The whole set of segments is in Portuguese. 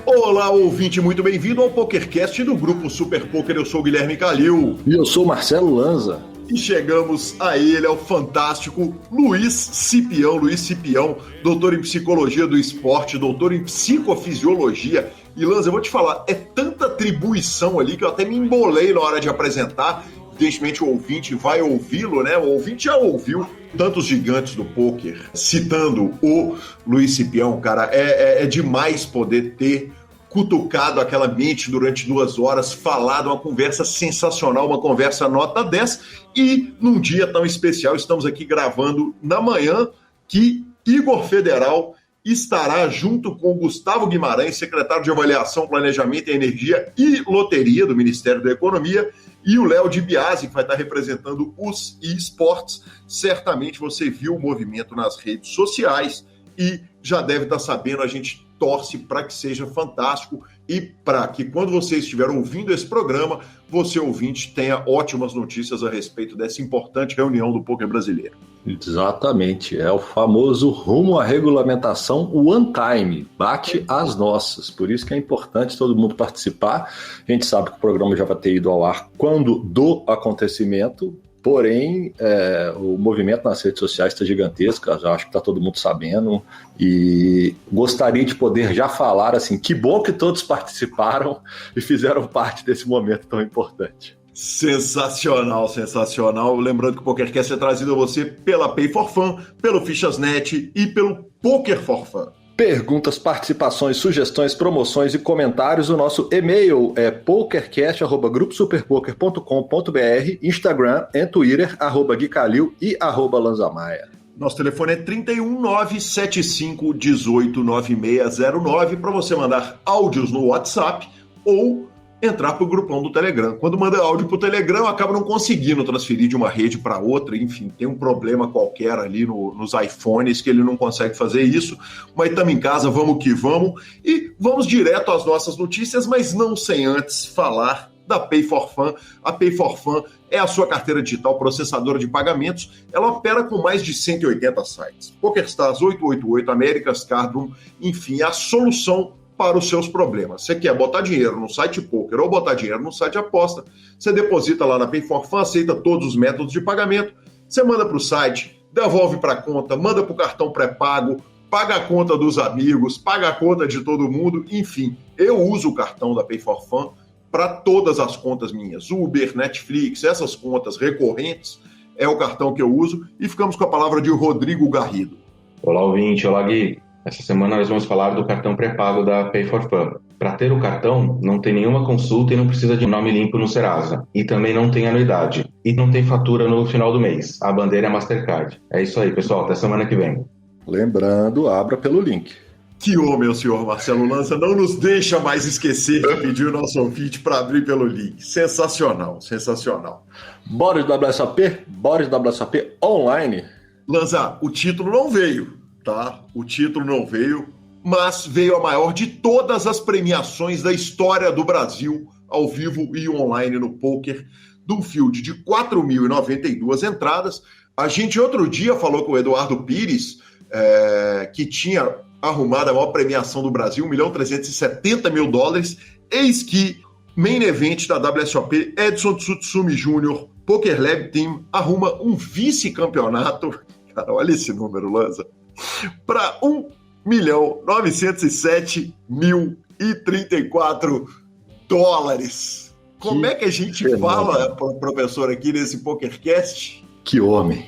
Olá, ouvinte, muito bem-vindo ao PokerCast do Grupo Super Poker. Eu sou o Guilherme Calil. E eu sou o Marcelo Lanza. E chegamos a ele, ao fantástico Luiz Cipião, doutor em Psicologia do Esporte, doutor em Psicofisiologia. E Lanza, eu vou te falar, é tanta atribuição ali que eu até me embolei na hora de apresentar. Evidentemente o ouvinte vai ouvi-lo, né? O ouvinte já ouviu tantos gigantes do poker citando o Luiz Cipião, cara. É demais poder ter cutucado aquela mente durante 2 horas, falado uma conversa sensacional, uma conversa nota 10, e num dia tão especial, estamos aqui gravando na manhã que Igor Federal estará junto com Gustavo Guimarães, secretário de Avaliação, Planejamento e Energia e Loteria do Ministério da Economia, e o Léo Di Biasi, que vai estar representando os eSports. Certamente você viu o movimento nas redes sociais e já deve estar sabendo, a gente torce para que seja fantástico e para que quando você estiver ouvindo esse programa, você, ouvinte, tenha ótimas notícias a respeito dessa importante reunião do poker brasileiro. Exatamente, é o famoso rumo à regulamentação one time, bate as nossas, por isso que é importante todo mundo participar. A gente sabe que o programa já vai ter ido ao ar quando do acontecimento, porém o movimento nas redes sociais está gigantesco, já acho que está todo mundo sabendo, e gostaria de poder já falar assim, que bom que todos participaram e fizeram parte desse momento tão importante. Sensacional, sensacional. Lembrando que o PokerCast é trazido a você pela Pay for Fun, pelo Fichasnet e pelo Poker for Fun. Perguntas, participações, sugestões, promoções e comentários. O nosso e-mail é pokercast@gruposuperpoker.com.br, Instagram e Twitter, @guicalil e @lanzamaia. Nosso telefone é 31975189609 para você mandar áudios no WhatsApp ou entrar para o grupão do Telegram. Quando manda áudio para o Telegram, acaba não conseguindo transferir de uma rede para outra, enfim, tem um problema qualquer ali nos iPhones que ele não consegue fazer isso, mas estamos em casa, vamos que vamos, e vamos direto às nossas notícias, mas não sem antes falar da Pay for Fun. A Pay for Fun é a sua carteira digital processadora de pagamentos. Ela opera com mais de 180 sites. PokerStars 888, America's Cardroom, enfim, a solução para os seus problemas. Você quer botar dinheiro no site poker ou botar dinheiro no site aposta, você deposita lá na Pay for Fun, aceita todos os métodos de pagamento, você manda para o site, devolve para a conta, manda para o cartão pré-pago, paga a conta dos amigos, paga a conta de todo mundo, enfim. Eu uso o cartão da Pay for Fun para todas as contas minhas, Uber, Netflix, essas contas recorrentes, é o cartão que eu uso, e ficamos com a palavra de Rodrigo Garrido. Olá, ouvinte, olá, Gui. Essa semana nós vamos falar do cartão pré-pago da Pay for Fun. Para ter o cartão, não tem nenhuma consulta e não precisa de nome limpo no Serasa. E também não tem anuidade. E não tem fatura no final do mês. A bandeira é Mastercard. É isso aí, pessoal. Até semana que vem. Lembrando, abra pelo link. Que homem, o senhor Marcelo Lanza, não nos deixa mais esquecer de pedir o nosso ouvinte para abrir pelo link. Sensacional, sensacional. Bora de WSOP? Bora de WSOP online? Lanza, o título não veio. Tá? O título não veio, mas veio a maior de todas as premiações da história do Brasil, ao vivo e online no poker, de um field de 4.092 entradas. A gente outro dia falou com o Eduardo Pires, que tinha arrumado a maior premiação do Brasil, $1.370.000, eis que main event da WSOP, Edson Tsutsumi Jr., Poker Lab Team, arruma um vice-campeonato, cara, olha esse número, Lanza, para $1.907.034. Como é que a gente fala, professor, aqui nesse PokerCast? Que homem.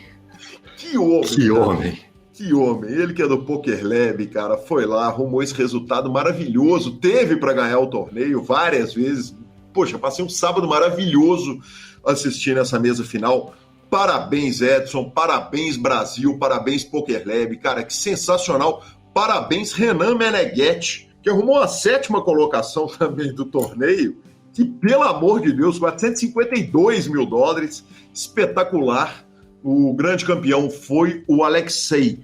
Que homem. Que homem. Que homem. Ele que é do Poker Lab, cara, foi lá, arrumou esse resultado maravilhoso, teve para ganhar o torneio várias vezes. Poxa, passei um sábado maravilhoso assistindo essa mesa final. Parabéns, Edson, parabéns, Brasil, parabéns, Poker Lab, cara, que sensacional. Parabéns, Renan Meneghetti, que arrumou a 7ª colocação também do torneio, que, pelo amor de Deus, $452.000, espetacular. O grande campeão foi o Alexei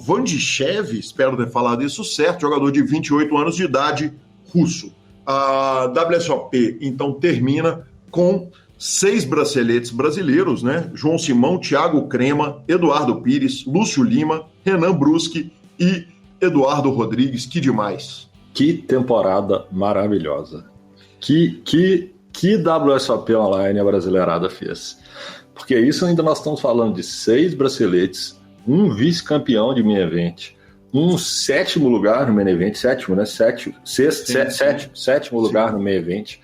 Vandishev, espero ter falado isso certo, jogador de 28 anos de idade, russo. A WSOP, então, termina com 6 braceletes brasileiros, né? João Simão, Thiago Crema, Eduardo Pires, Lúcio Lima, Renan Bruschi e Eduardo Rodrigues. Que demais! Que temporada maravilhosa. Que WSOP Online a brasileirada fez. Porque isso ainda nós estamos falando de 6 braceletes, um vice-campeão de main event, um 7º lugar no main event, sétimo lugar no main event,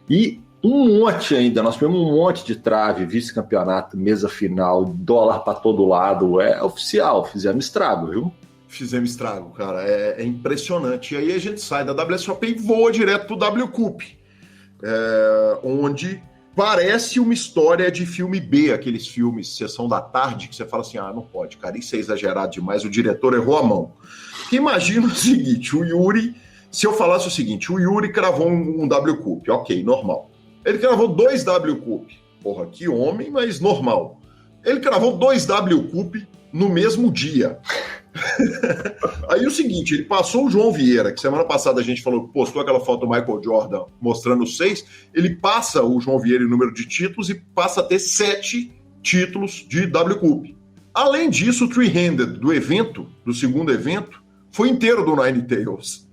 e um monte ainda, nós tivemos um monte de trave, vice-campeonato, mesa final, dólar para todo lado, é oficial, fizemos estrago, viu? Fizemos estrago, cara, é impressionante. E aí a gente sai da WSOP e voa direto pro WCUP, onde parece uma história de filme B, aqueles filmes Sessão da Tarde, que você fala assim, não pode, cara, isso é exagerado demais, o diretor errou a mão. Porque imagina o seguinte, o Yuri, se eu falasse o seguinte, o Yuri cravou um WCUP, ok, normal. Ele cravou 2 WCUP, porra, que homem, mas normal. Ele cravou 2 WCUP no mesmo dia. Aí o seguinte, ele passou o João Vieira, que semana passada a gente postou aquela foto do Michael Jordan mostrando os 6, ele passa o João Vieira em número de títulos e passa a ter 7 títulos de WCUP. Além disso, o three-handed do segundo evento, foi inteiro do Nine Tails.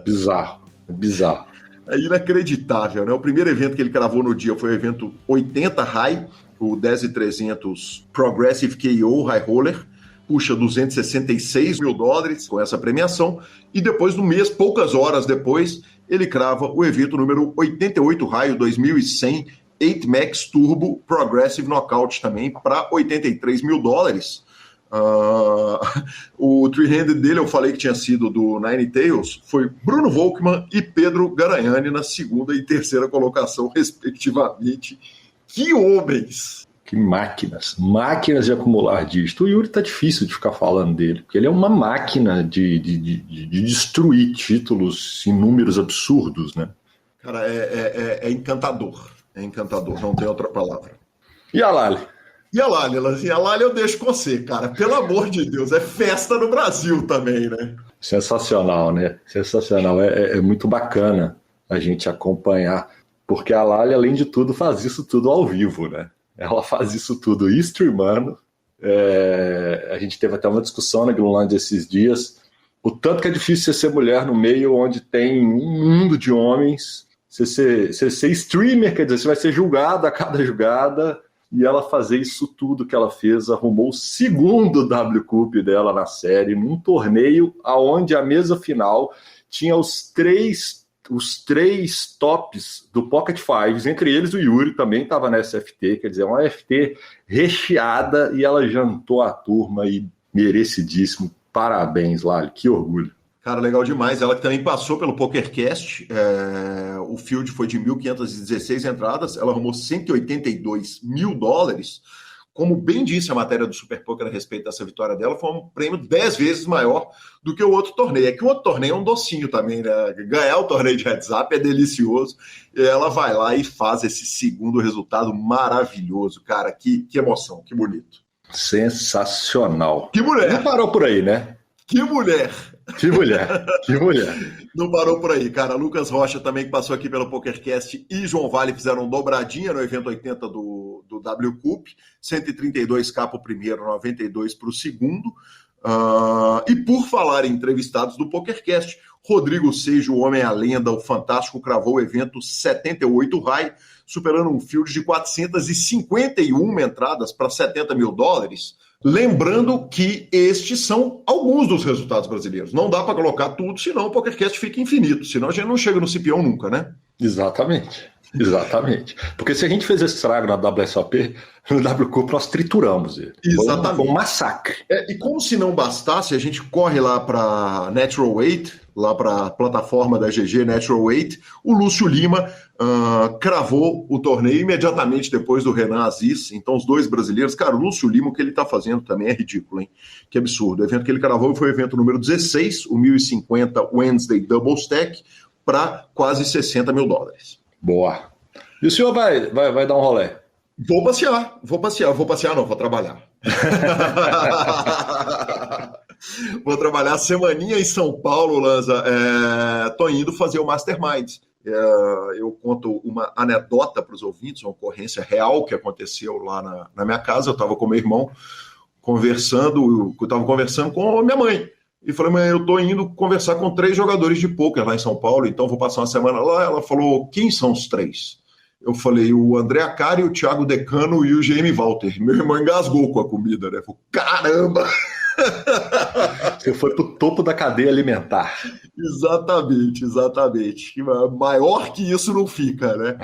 Bizarro. É inacreditável, né? O primeiro evento que ele cravou no dia foi o evento 80 High, o 10.300 Progressive KO High Roller, puxa $266 mil com essa premiação, e depois no mês, poucas horas depois, ele crava o evento número 88 Raio 2100 8 Max Turbo Progressive Knockout também para $83 mil. O three-handed dele, eu falei que tinha sido do Nine Tails, foi Bruno Volkmann e Pedro Garanhani na segunda e terceira colocação, respectivamente. Que homens! Que máquinas de acumular dígito. O Yuri tá difícil de ficar falando dele, porque ele é uma máquina de destruir títulos em números absurdos, né? Cara, é encantador. É encantador, não tem outra palavra. E a Lali? E a Lali eu deixo com você, cara. Pelo amor de Deus, é festa no Brasil também, né? Sensacional, né? Sensacional. É muito bacana a gente acompanhar, porque a Lali, além de tudo, faz isso tudo ao vivo, né? Ela faz isso tudo streamando. A gente teve até uma discussão na Greenland esses dias. O tanto que é difícil você ser mulher no meio onde tem um mundo de homens. Você ser streamer, quer dizer, você vai ser julgado a cada jogada. E ela fazer isso tudo que ela fez, arrumou o segundo WCUP dela na série, num torneio onde a mesa final tinha os três tops do Pocket Fives, entre eles o Yuri também estava na SFT, quer dizer, uma FT recheada, e ela jantou a turma e merecidíssimo. Parabéns, Lali, que orgulho. Cara, legal demais. Ela que também passou pelo PokerCast, o field foi de 1.516 entradas, ela arrumou $182 mil. Como bem disse a matéria do Super Poker a respeito dessa vitória dela, foi um prêmio 10 vezes maior do que o outro torneio. É que o outro torneio é um docinho também, né? Ganhar o torneio de Heads Up é delicioso. E ela vai lá e faz esse segundo resultado maravilhoso. Cara, que emoção, que bonito. Sensacional. Que mulher! Não parou por aí, né? Que mulher! Que mulher! Não parou por aí, cara. Lucas Rocha também, que passou aqui pelo PokerCast, e João Vale fizeram dobradinha no evento 80 do WCUP, 132k para o primeiro, 92 para o segundo. E por falar em entrevistados do PokerCast, Rodrigo Sejo, o homem, a lenda, o fantástico, cravou o evento 78 High, superando um field de 451 entradas para $70 mil. Lembrando que estes são alguns dos resultados brasileiros. Não dá para colocar tudo, senão o PokerCast fica infinito. Senão a gente não chega no Cipião nunca, né? Exatamente. Porque se a gente fez esse estrago na WSOP, no WCUP nós trituramos ele. Exatamente. Foi um massacre. E como se não bastasse, a gente corre lá para Natural Weight, lá para a plataforma da GG Natural Weight. O Lúcio Lima cravou o torneio imediatamente depois do Renan Aziz. Então, os dois brasileiros. Cara, o Lúcio Lima, o que ele está fazendo também é ridículo, hein? Que absurdo. O evento que ele cravou foi o evento número 16, o 1050 Wednesday Double Stack, para quase $60 mil. Boa. E o senhor vai dar um rolê? Vou passear não, vou trabalhar. Vou trabalhar semaninha em São Paulo, Lanza. Tô indo fazer o Mastermind. Eu conto uma anedota para os ouvintes, uma ocorrência real que aconteceu lá na minha casa. Eu estava com meu irmão conversando com a minha mãe. E falei, mãe, eu estou indo conversar com 3 jogadores de pôquer lá em São Paulo, então vou passar uma semana lá. Ela falou, quem são os 3? Eu falei, o André Acari, o Thiago Decano e o GM Walter. Meu irmão engasgou com a comida, né? Falei, caramba! Você foi pro topo da cadeia alimentar. Exatamente. Maior que isso não fica, né?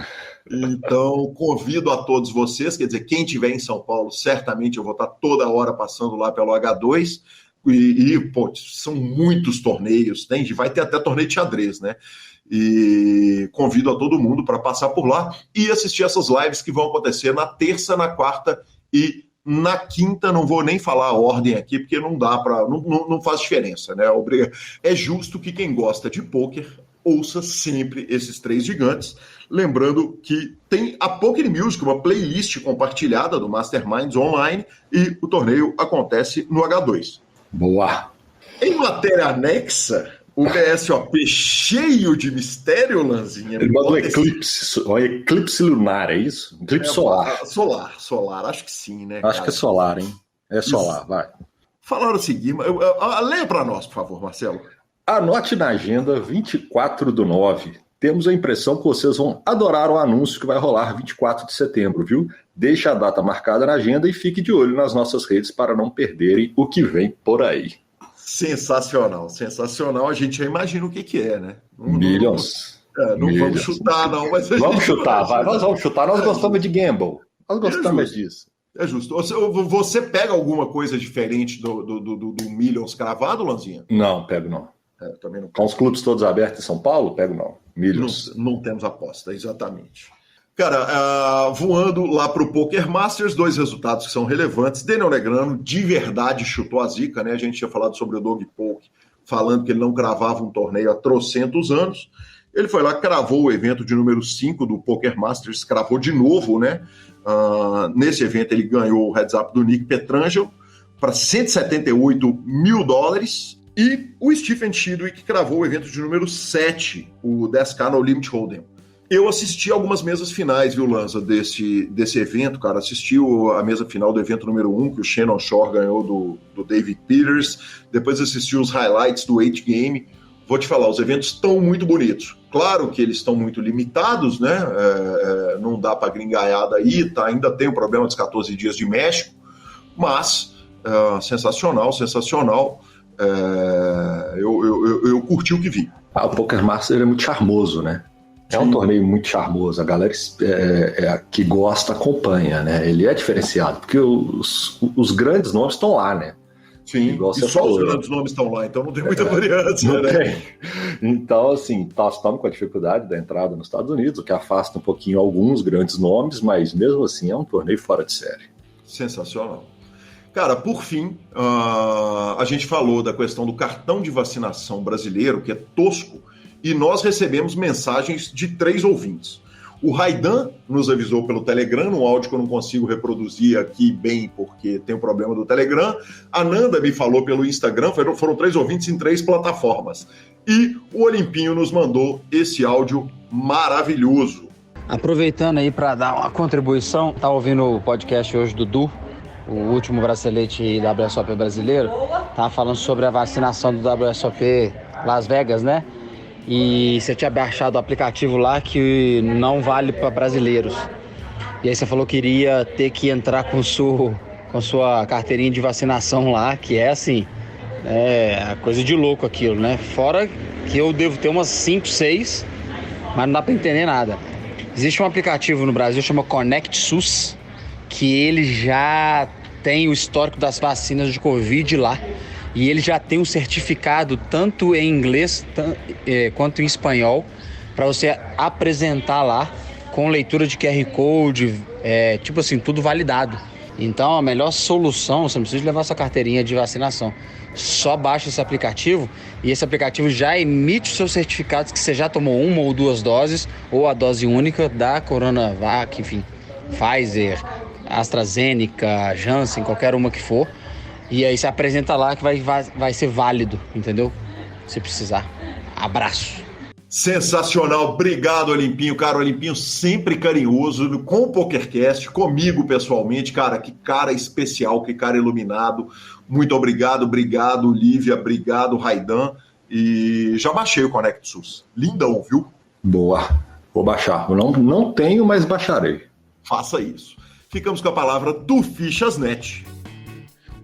Então, convido a todos vocês, quer dizer, quem estiver em São Paulo, certamente eu vou estar toda hora passando lá pelo H2, pô, são muitos torneios, vai ter até torneio de xadrez, né? E convido a todo mundo para passar por lá e assistir essas lives que vão acontecer na terça, na quarta e na quinta. Não vou nem falar a ordem aqui, porque não dá para, não faz diferença, né? É justo que quem gosta de pôquer ouça sempre esses 3 gigantes. Lembrando que tem a Poker Music, uma playlist compartilhada do Masterminds online, e o torneio acontece no H2. Boa! Em matéria anexa, o BSOP cheio de mistério, Lanzinha. Ele manda um eclipse lunar, é isso? Eclipse solar. Solar, acho que sim, né? Acho que é solar, hein? É solar, vai. Falaram o seguinte, leia para nós, por favor, Marcelo. Anote na agenda 24/9. Temos a impressão que vocês vão adorar o anúncio que vai rolar 24 de setembro, viu? Deixe a data marcada na agenda e fique de olho nas nossas redes para não perderem o que vem por aí. Sensacional. A gente já imagina o que é, né? Millions. Vamos chutar, não, mas vamos chutar, vai. Nós vamos chutar. Nós gostamos de gamble. Nós gostamos disso. É justo. Você pega alguma coisa diferente do Millions cravado, Lanzinha? Não, pego não. Também não. Com os clubes todos abertos em São Paulo, pego não. Millions. Não temos aposta, exatamente. Cara, voando lá para o Poker Masters, 2 resultados que são relevantes. Daniel Negreanu de verdade chutou a zica, né? A gente tinha falado sobre o Doug Polk, falando que ele não cravava um torneio há trocentos anos. Ele foi lá, cravou o evento de número 5 do Poker Masters, cravou de novo, né? Nesse evento ele ganhou o heads up do Nick Petrangelo para $178 mil. E o Stephen Chidwick cravou o evento de número 7, o 10K no Limit Hold'em. Eu assisti algumas mesas finais, viu, Lanza, desse evento, cara. Assisti a mesa final do evento número 1, que o Shannon Shore ganhou do David Peters. Depois assisti os highlights do 8 Game. Vou te falar, os eventos estão muito bonitos. Claro que eles estão muito limitados, né? Não dá para gringaiada aí, tá? Ainda tem o problema dos 14 dias de México, mas sensacional. Eu curti o que vi. O Poker Master é muito charmoso, né? É um torneio muito charmoso, a galera que gosta acompanha, né? Ele é diferenciado, porque os grandes nomes estão lá, né? Sim, e só os grandes nomes estão lá, então não tem muita variância, não né? Tem. Então, assim, nós estamos com a dificuldade da entrada nos Estados Unidos, o que afasta um pouquinho alguns grandes nomes, mas mesmo assim é um torneio fora de série. Sensacional. Cara, por fim, a gente falou da questão do cartão de vacinação brasileiro, que é tosco, e nós recebemos mensagens de 3 ouvintes. O Raidan nos avisou pelo Telegram, um áudio que eu não consigo reproduzir aqui bem, porque tem um problema do Telegram. A Nanda me falou pelo Instagram, foram 3 ouvintes em 3 plataformas. E o Olimpinho nos mandou esse áudio maravilhoso. Aproveitando aí para dar uma contribuição, tá ouvindo o podcast hoje do Du, o último bracelete WSOP brasileiro, tá falando sobre a vacinação do WSOP Las Vegas, né? E você tinha baixado o aplicativo lá que não vale para brasileiros. E aí você falou que iria ter que entrar com sua carteirinha de vacinação lá, que é assim, coisa de louco aquilo, né? Fora que eu devo ter umas 5, 6, mas não dá para entender nada. Existe um aplicativo no Brasil, chama Connect SUS, que ele já tem o histórico das vacinas de Covid lá. E ele já tem um certificado tanto em inglês quanto em espanhol para você apresentar lá com leitura de QR Code, tipo assim, tudo validado. Então a melhor solução, você não precisa levar sua carteirinha de vacinação. Só baixa esse aplicativo e esse aplicativo já emite os seus certificados que você já tomou 1 ou 2 doses ou a dose única da Coronavac, enfim, Pfizer, AstraZeneca, Janssen, qualquer uma que for. E aí você apresenta lá que vai ser válido, entendeu? Se precisar. Abraço. Sensacional, obrigado, Olimpinho. Cara, o Olimpinho sempre carinhoso com o PokerCast, comigo pessoalmente. Cara, que cara especial, que cara iluminado. Muito obrigado, Lívia, obrigado, Raidan. E já baixei o Connect SUS. Lindão, viu? Boa, vou baixar. Não tenho, mas baixarei. Faça isso. Ficamos com a palavra do Fichas.net.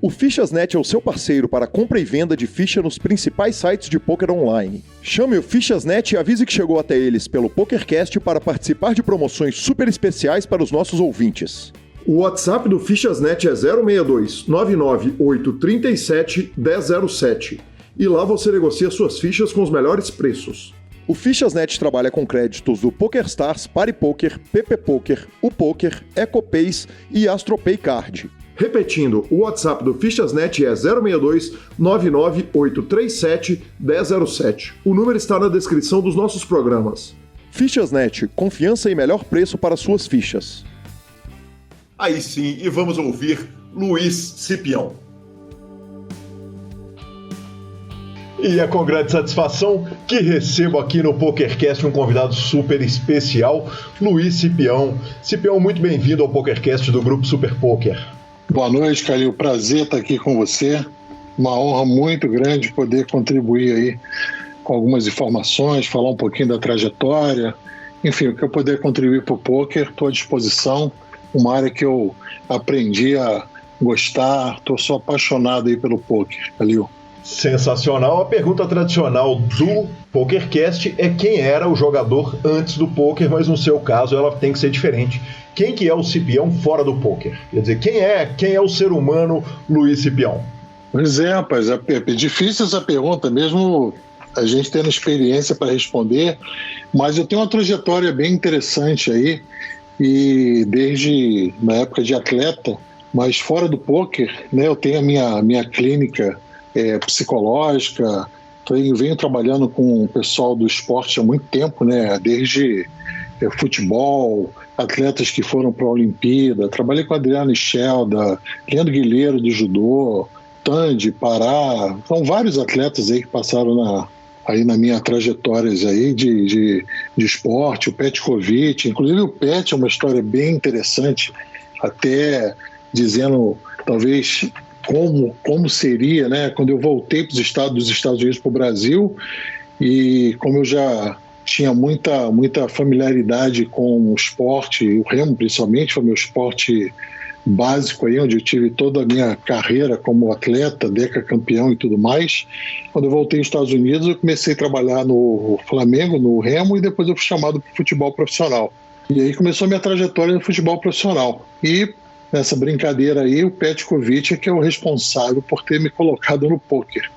O Fichas.net é o seu parceiro para compra e venda de ficha nos principais sites de poker online. Chame o Fichas.net e avise que chegou até eles pelo PokerCast para participar de promoções super especiais para os nossos ouvintes. O WhatsApp do Fichas.net é 062 99837 1007 e lá você negocia suas fichas com os melhores preços. O Fichas.net trabalha com créditos do PokerStars, PariPoker, PP Poker, UPoker, EcoPays e AstroPay Card. Repetindo, o WhatsApp do Fichas.net é 062 99837 1007. O número está na descrição dos nossos programas. Fichas.net, confiança e melhor preço para suas fichas. Aí sim, e vamos ouvir Luiz Cipião. E é com grande satisfação que recebo aqui no PokerCast um convidado super especial, Luiz Cipião. Cipião, muito bem-vindo ao PokerCast do Grupo Super Poker. Boa noite, Calil. Prazer estar aqui com você. Uma honra muito grande poder contribuir aí com algumas informações, falar um pouquinho da trajetória. Enfim, o que eu puder contribuir para o poker, estou à disposição. Uma área que eu aprendi a gostar, sou apaixonado aí pelo poker, Calil. Sensacional. A pergunta tradicional do PokerCast é quem era o jogador antes do poker, mas no seu caso ela tem que ser diferente. Quem que é o Cipião fora do poker? Quer dizer, quem é o ser humano Luiz Cipião? Pois é, rapaz, é difícil essa pergunta, mesmo a gente tendo experiência para responder, mas eu tenho uma trajetória bem interessante aí, e desde na época de atleta, mas fora do poker, né, eu tenho a minha clínica psicológica, venho trabalhando com o pessoal do esporte há muito tempo, né, desde futebol, atletas que foram para a Olimpíada, trabalhei com Adriano Schelda, Leandro Guilherme do judô, Tandy, Pará, são vários atletas aí que passaram aí na minha trajetória aí de esporte, o Petkovic, inclusive o Pet é uma história bem interessante, até dizendo talvez como seria, né, quando eu voltei dos Estados Unidos para o Brasil, e como eu já tinha muita familiaridade com o esporte, o remo principalmente, foi meu esporte básico aí, onde eu tive toda a minha carreira como atleta, decacampeão e tudo mais. Quando eu voltei aos Estados Unidos, eu comecei a trabalhar no Flamengo, no remo, e depois eu fui chamado para o futebol profissional. E aí começou a minha trajetória no futebol profissional. E nessa brincadeira aí, o Petkovic é que é o responsável por ter me colocado no poker.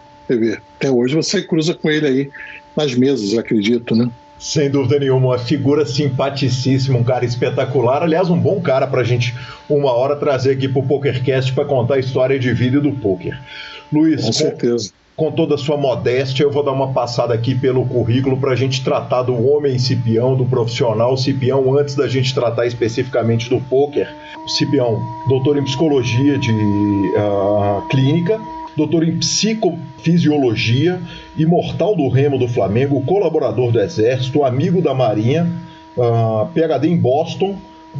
Até hoje você cruza com ele aí nas mesas, eu acredito, né? Sem dúvida nenhuma, uma figura simpaticíssima, um cara espetacular, aliás, um bom cara pra gente uma hora trazer aqui pro PokerCast para contar a história de vida do poker. Luiz, com certeza. Com toda a sua modéstia, eu vou dar uma passada aqui pelo currículo pra gente tratar do homem Cipião, do profissional Cipião, antes da gente tratar especificamente do poker. Cipião, doutor em psicologia de clínica, doutor em psicofisiologia, imortal do remo do Flamengo, colaborador do Exército, amigo da Marinha, PhD em Boston,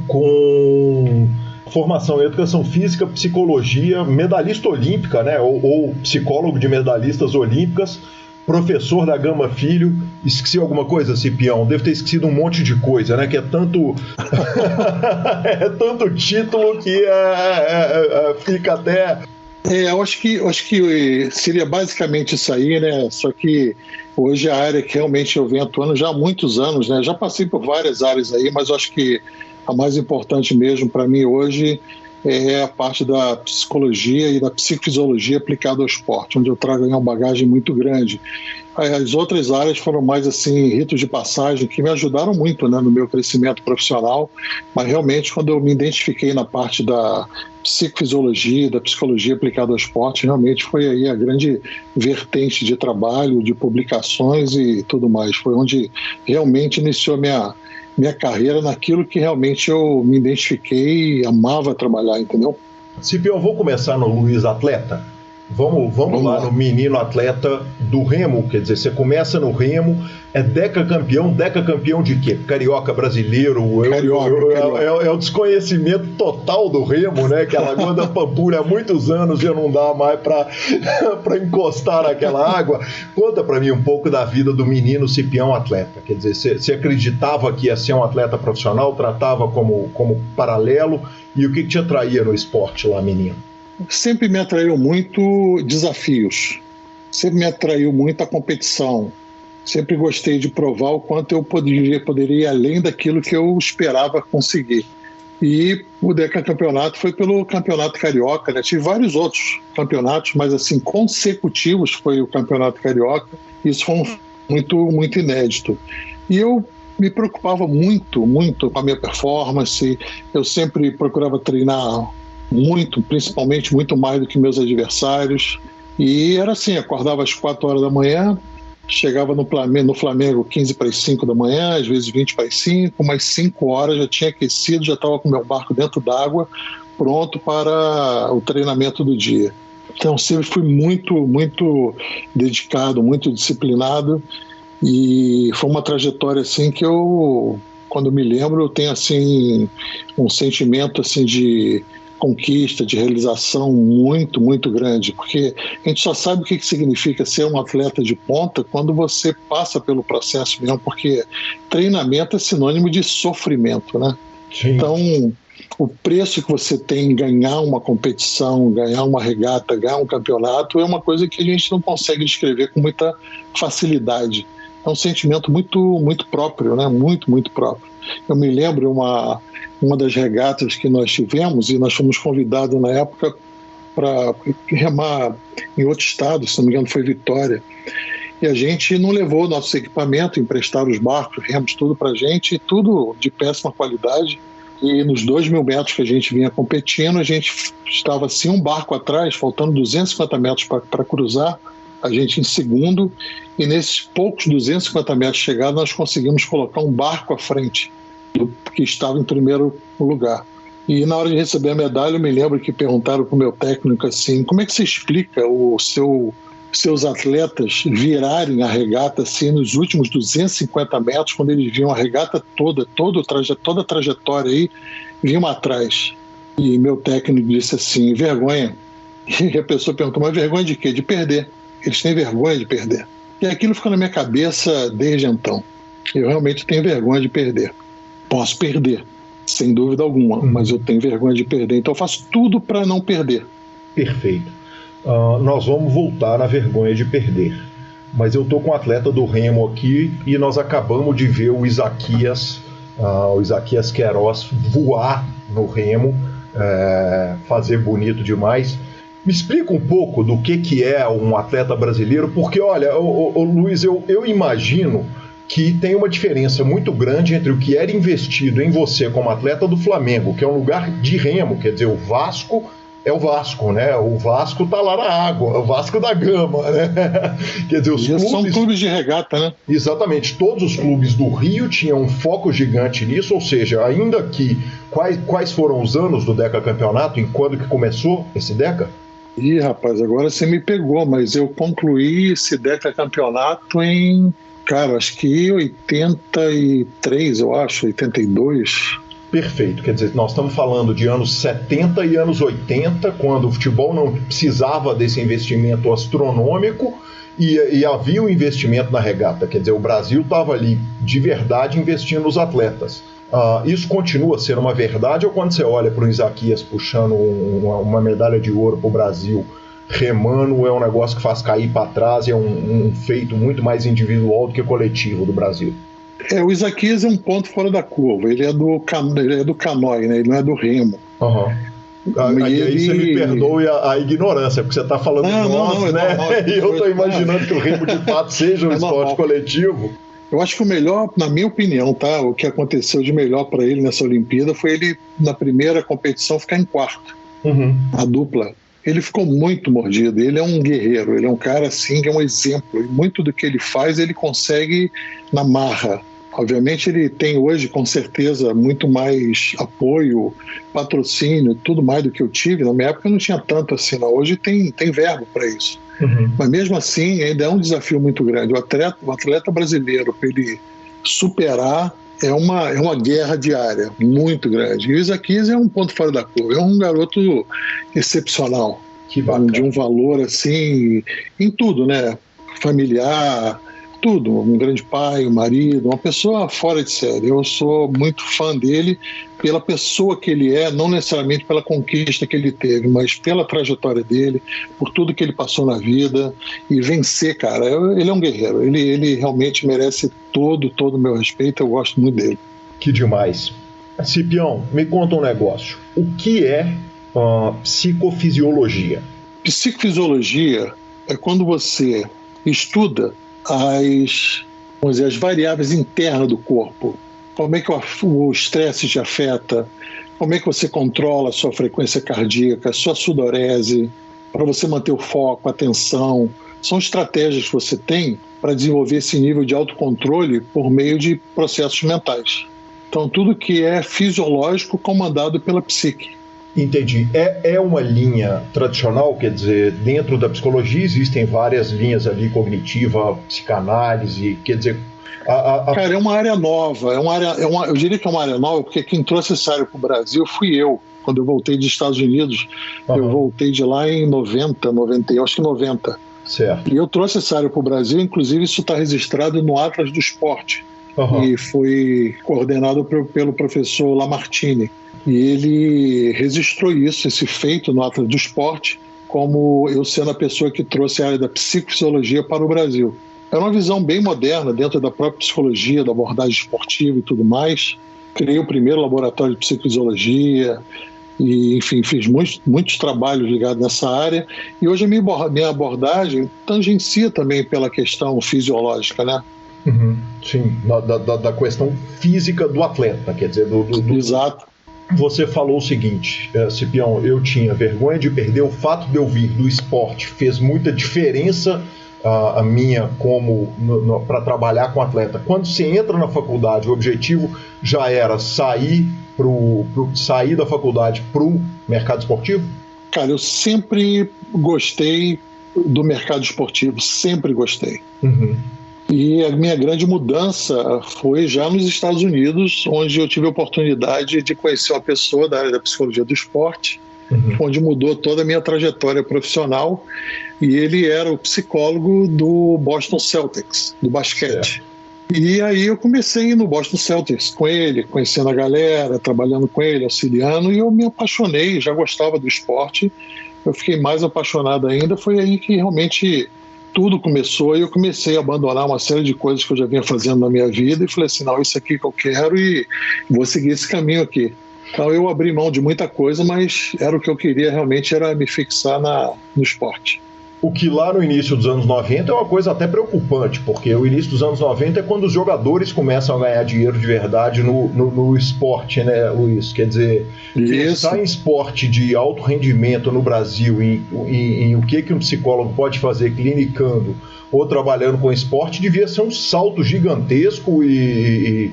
com formação em educação física, psicologia, medalhista olímpica, né, ou psicólogo de medalhistas olímpicas, professor da Gama Filho. Esqueci alguma coisa, Cipião? Devo ter esquecido um monte de coisa, né? Que é tanto é tanto título que fica até... Eu acho que seria basicamente isso aí, né? Só que hoje a área que realmente eu venho atuando já há muitos anos, né? Já passei por várias áreas aí, mas eu acho que a mais importante mesmo para mim hoje é a parte da psicologia e da psicofisiologia aplicada ao esporte, onde eu trago uma bagagem muito grande. As outras áreas foram mais assim, ritos de passagem, que me ajudaram muito, né, no meu crescimento profissional, mas realmente quando eu me identifiquei na parte da psicofisiologia, da psicologia aplicada ao esporte, realmente foi aí a grande vertente de trabalho, de publicações e tudo mais. Foi onde realmente iniciou minha carreira naquilo que realmente eu me identifiquei e amava trabalhar, entendeu? Cipião, vou começar no Luiz atleta. Vamos lá no menino atleta do remo, quer dizer, você começa no remo, é decacampeão de quê? Carioca brasileiro, é o desconhecimento total do remo, né? Que a Lagoa da Pampulha há muitos anos já não dá mais para encostar naquela água. Conta para mim um pouco da vida do menino Cipião atleta, quer dizer, você acreditava que ia ser um atleta profissional, tratava como paralelo, e o que te atraía no esporte lá, menino? Sempre me atraiu muito desafios, sempre me atraiu muito a competição, sempre gostei de provar o quanto eu poderia ir além daquilo que eu esperava conseguir. E o decacampeonato foi pelo Campeonato Carioca, né? Tive vários outros campeonatos, mas assim, consecutivos foi o Campeonato Carioca. Isso foi muito inédito. E eu me preocupava muito com a minha performance, eu sempre procurava treinar muito, principalmente muito mais do que meus adversários, e era assim, acordava às 4 horas da manhã, chegava no Flamengo 15 para as 5 da manhã, às vezes 20 para as 5, umas 5 horas já tinha aquecido, já estava com o meu barco dentro d'água, pronto para o treinamento do dia. Então sempre fui muito dedicado, muito disciplinado, e foi uma trajetória assim que eu, quando me lembro, eu tenho assim um sentimento assim de conquista, de realização muito grande, porque a gente só sabe o que significa ser um atleta de ponta quando você passa pelo processo mesmo, porque treinamento é sinônimo de sofrimento, né? Sim. Então, o preço que você tem em ganhar uma competição, ganhar uma regata, ganhar um campeonato, é uma coisa que a gente não consegue descrever com muita facilidade. É um sentimento muito próprio, né? Muito próprio. Eu me lembro uma das regatas que nós tivemos, e nós fomos convidados na época para remar em outro estado, se não me engano foi Vitória, e a gente não levou nosso equipamento, emprestaram os barcos, remos, tudo para a gente, tudo de péssima qualidade, e nos 2.000 metros que a gente vinha competindo, a gente estava assim um barco atrás, faltando 250 metros para cruzar, a gente em segundo, e nesses poucos 250 metros chegados nós conseguimos colocar um barco à frente do que estava em primeiro lugar. E na hora de receber a medalha, eu me lembro que perguntaram para o meu técnico assim, como é que você explica seus atletas virarem a regata assim nos últimos 250 metros, quando eles viam a regata toda a trajetória aí, vinham atrás. E meu técnico disse assim, vergonha. E a pessoa perguntou, mas vergonha de quê? De perder. Eles têm vergonha de perder. E aquilo ficou na minha cabeça desde então. Eu realmente tenho vergonha de perder. Posso perder, sem dúvida alguma, mas eu tenho vergonha de perder. Então eu faço tudo para não perder. Perfeito. Nós vamos voltar na vergonha de perder. Mas eu estou com o atleta do remo aqui e nós acabamos de ver o Isaquias Queiroz voar no remo, fazer bonito demais. Me explica um pouco do que é um atleta brasileiro, porque, olha, Luiz, eu imagino que tem uma diferença muito grande entre o que era investido em você como atleta do Flamengo, que é um lugar de remo, quer dizer, o Vasco é o Vasco, né? O Vasco tá lá na água, o Vasco da Gama, né? Quer dizer, os clubes... são clubes de regata, né? Exatamente, todos os clubes do Rio tinham um foco gigante nisso, ou seja, ainda que... Quais foram os anos do decacampeonato e quando que começou esse deca? Ih, rapaz, agora você me pegou, mas eu concluí esse decacampeonato em... Cara, acho que 83, eu acho, 82. Perfeito, quer dizer, nós estamos falando de anos 70 e anos 80, quando o futebol não precisava desse investimento astronômico e havia um investimento na regata, quer dizer, o Brasil estava ali de verdade investindo nos atletas. Isso continua a ser uma verdade, ou quando você olha para o Isaquias puxando uma medalha de ouro para o Brasil, remando, é um negócio que faz cair para trás, é um feito muito mais individual do que coletivo do Brasil? O Isaquias é um ponto fora da curva, ele é do canoe, né? Ele não é do remo. Uhum. Aí você me perdoe a ignorância, porque você está falando de nós, né? E eu estou imaginando que o remo de fato seja um esporte coletivo. Eu acho que o melhor, na minha opinião, tá? O que aconteceu de melhor para ele nessa Olimpíada foi ele, na primeira competição, ficar em quarto. A dupla. Ele ficou muito mordido, ele é um guerreiro, ele é um cara assim que é um exemplo, e muito do que ele faz ele consegue na marra. Obviamente ele tem hoje, com certeza, muito mais apoio, patrocínio, tudo mais do que eu tive. Na minha época não tinha tanto assim, não. Hoje tem verbo para isso. Mas mesmo assim ainda é um desafio muito grande. O atleta brasileiro, para ele superar, é uma guerra diária muito grande. E o Isaquias é um ponto fora da curva, é um garoto excepcional, de um valor assim em tudo, né? Familiar, tudo, um grande pai, um marido, uma pessoa fora de série. Eu sou muito fã dele pela pessoa que ele é, não necessariamente pela conquista que ele teve, mas pela trajetória dele, por tudo que ele passou na vida e vencer, cara. Ele é um guerreiro, ele realmente merece todo o meu respeito, eu gosto muito dele. Que demais. Cipião, me conta um negócio. O que é psicofisiologia? Psicofisiologia é quando você estuda as variáveis internas do corpo. Como é que o estresse te afeta, como é que você controla a sua frequência cardíaca, a sua sudorese, para você manter o foco, a atenção. São estratégias que você tem para desenvolver esse nível de autocontrole por meio de processos mentais. Então, tudo que é fisiológico comandado pela psique. Entendi. É uma linha tradicional, quer dizer, dentro da psicologia existem várias linhas ali, cognitiva, psicanálise, quer dizer... Cara, é uma área nova, eu diria que é uma área nova, porque quem trouxe essa área para o Brasil fui eu. Quando eu voltei dos Estados Unidos, eu voltei de lá em 90, acho que 90. Certo. E eu trouxe essa área para o Brasil, inclusive isso está registrado no Atlas do Esporte, e foi coordenado pelo professor Lamartine. E ele registrou isso, esse feito no Atlas do Esporte, como eu sendo a pessoa que trouxe a área da psicofisiologia para o Brasil. É uma visão bem moderna dentro da própria psicologia, da abordagem esportiva e tudo mais. Criei o primeiro laboratório de psicofisiologia e, enfim, fiz muitos trabalhos ligados nessa área. E hoje a minha abordagem tangencia também pela questão fisiológica, né? Sim, da questão física do atleta, quer dizer, Exato. Você falou o seguinte, Cipião, eu tinha vergonha de perder. O fato de eu vir do esporte fez muita diferença a minha como para trabalhar com atleta. Quando você entra na faculdade, o objetivo já era sair da faculdade para o mercado esportivo? Cara, eu sempre gostei do mercado esportivo, sempre gostei. E a minha grande mudança foi já nos Estados Unidos, onde eu tive a oportunidade de conhecer uma pessoa da área da psicologia do esporte, onde mudou toda a minha trajetória profissional, e ele era o psicólogo do Boston Celtics, do basquete. E aí eu comecei a ir no Boston Celtics com ele, conhecendo a galera, trabalhando com ele, auxiliando, e eu me apaixonei, já gostava do esporte, eu fiquei mais apaixonado ainda, foi aí que realmente tudo começou, e eu comecei a abandonar uma série de coisas que eu já vinha fazendo na minha vida, e falei assim, não, isso aqui que eu quero e vou seguir esse caminho aqui. Então eu abri mão de muita coisa, mas era o que eu queria realmente, era me fixar no esporte. O que lá no início dos anos 90 é uma coisa até preocupante, porque o início dos anos 90 é quando os jogadores começam a ganhar dinheiro de verdade no esporte, né, Luiz? Quer dizer, pensar em esporte de alto rendimento no Brasil, em o que um psicólogo pode fazer clinicando ou trabalhando com esporte, devia ser um salto gigantesco e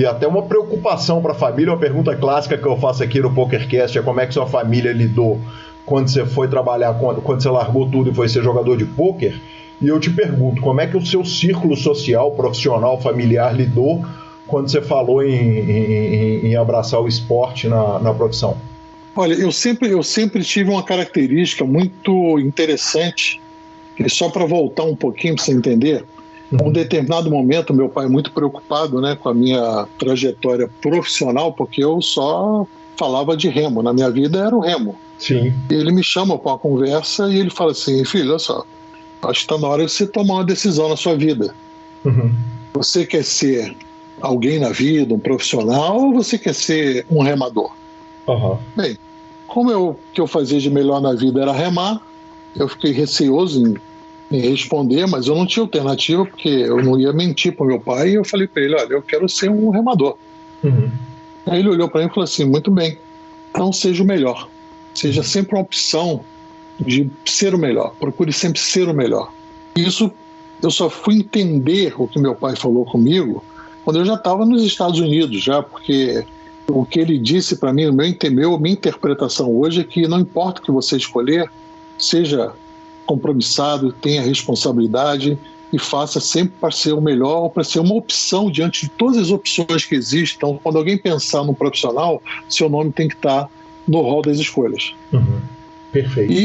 até uma preocupação para a família. Uma pergunta clássica que eu faço aqui no PokerCast é como é que sua família lidou quando você foi trabalhar, quando você largou tudo e foi ser jogador de pôquer. E eu te pergunto, como é que o seu círculo social, profissional, familiar lidou quando você falou em abraçar o esporte na profissão? Olha, eu sempre tive uma característica muito interessante, e só para voltar um pouquinho para você entender, em um determinado momento, meu pai muito preocupado, né, com a minha trajetória profissional, porque eu só falava de remo, na minha vida era o remo. Sim. Ele me chama para uma conversa e ele fala assim, filho, olha só, acho que está na hora de você tomar uma decisão na sua vida. Você quer ser alguém na vida, um profissional, ou você quer ser um remador? Bem, como o que eu fazia de melhor na vida era remar, eu fiquei receoso em responder, mas eu não tinha alternativa, porque eu não ia mentir para o meu pai, e eu falei para ele, olha, eu quero ser um remador. Aí ele olhou para mim e falou assim, muito bem, então seja o melhor. Seja sempre uma opção de ser o melhor. Procure sempre ser o melhor. Isso eu só fui entender o que meu pai falou comigo quando eu já estava nos Estados Unidos, já, porque o que ele disse para mim, minha interpretação hoje é que não importa o que você escolher, seja compromissado, tenha responsabilidade e faça sempre para ser o melhor ou para ser uma opção diante de todas as opções que existem. Então, quando alguém pensar num profissional, seu nome tem que estar no rol das escolhas. Perfeito. E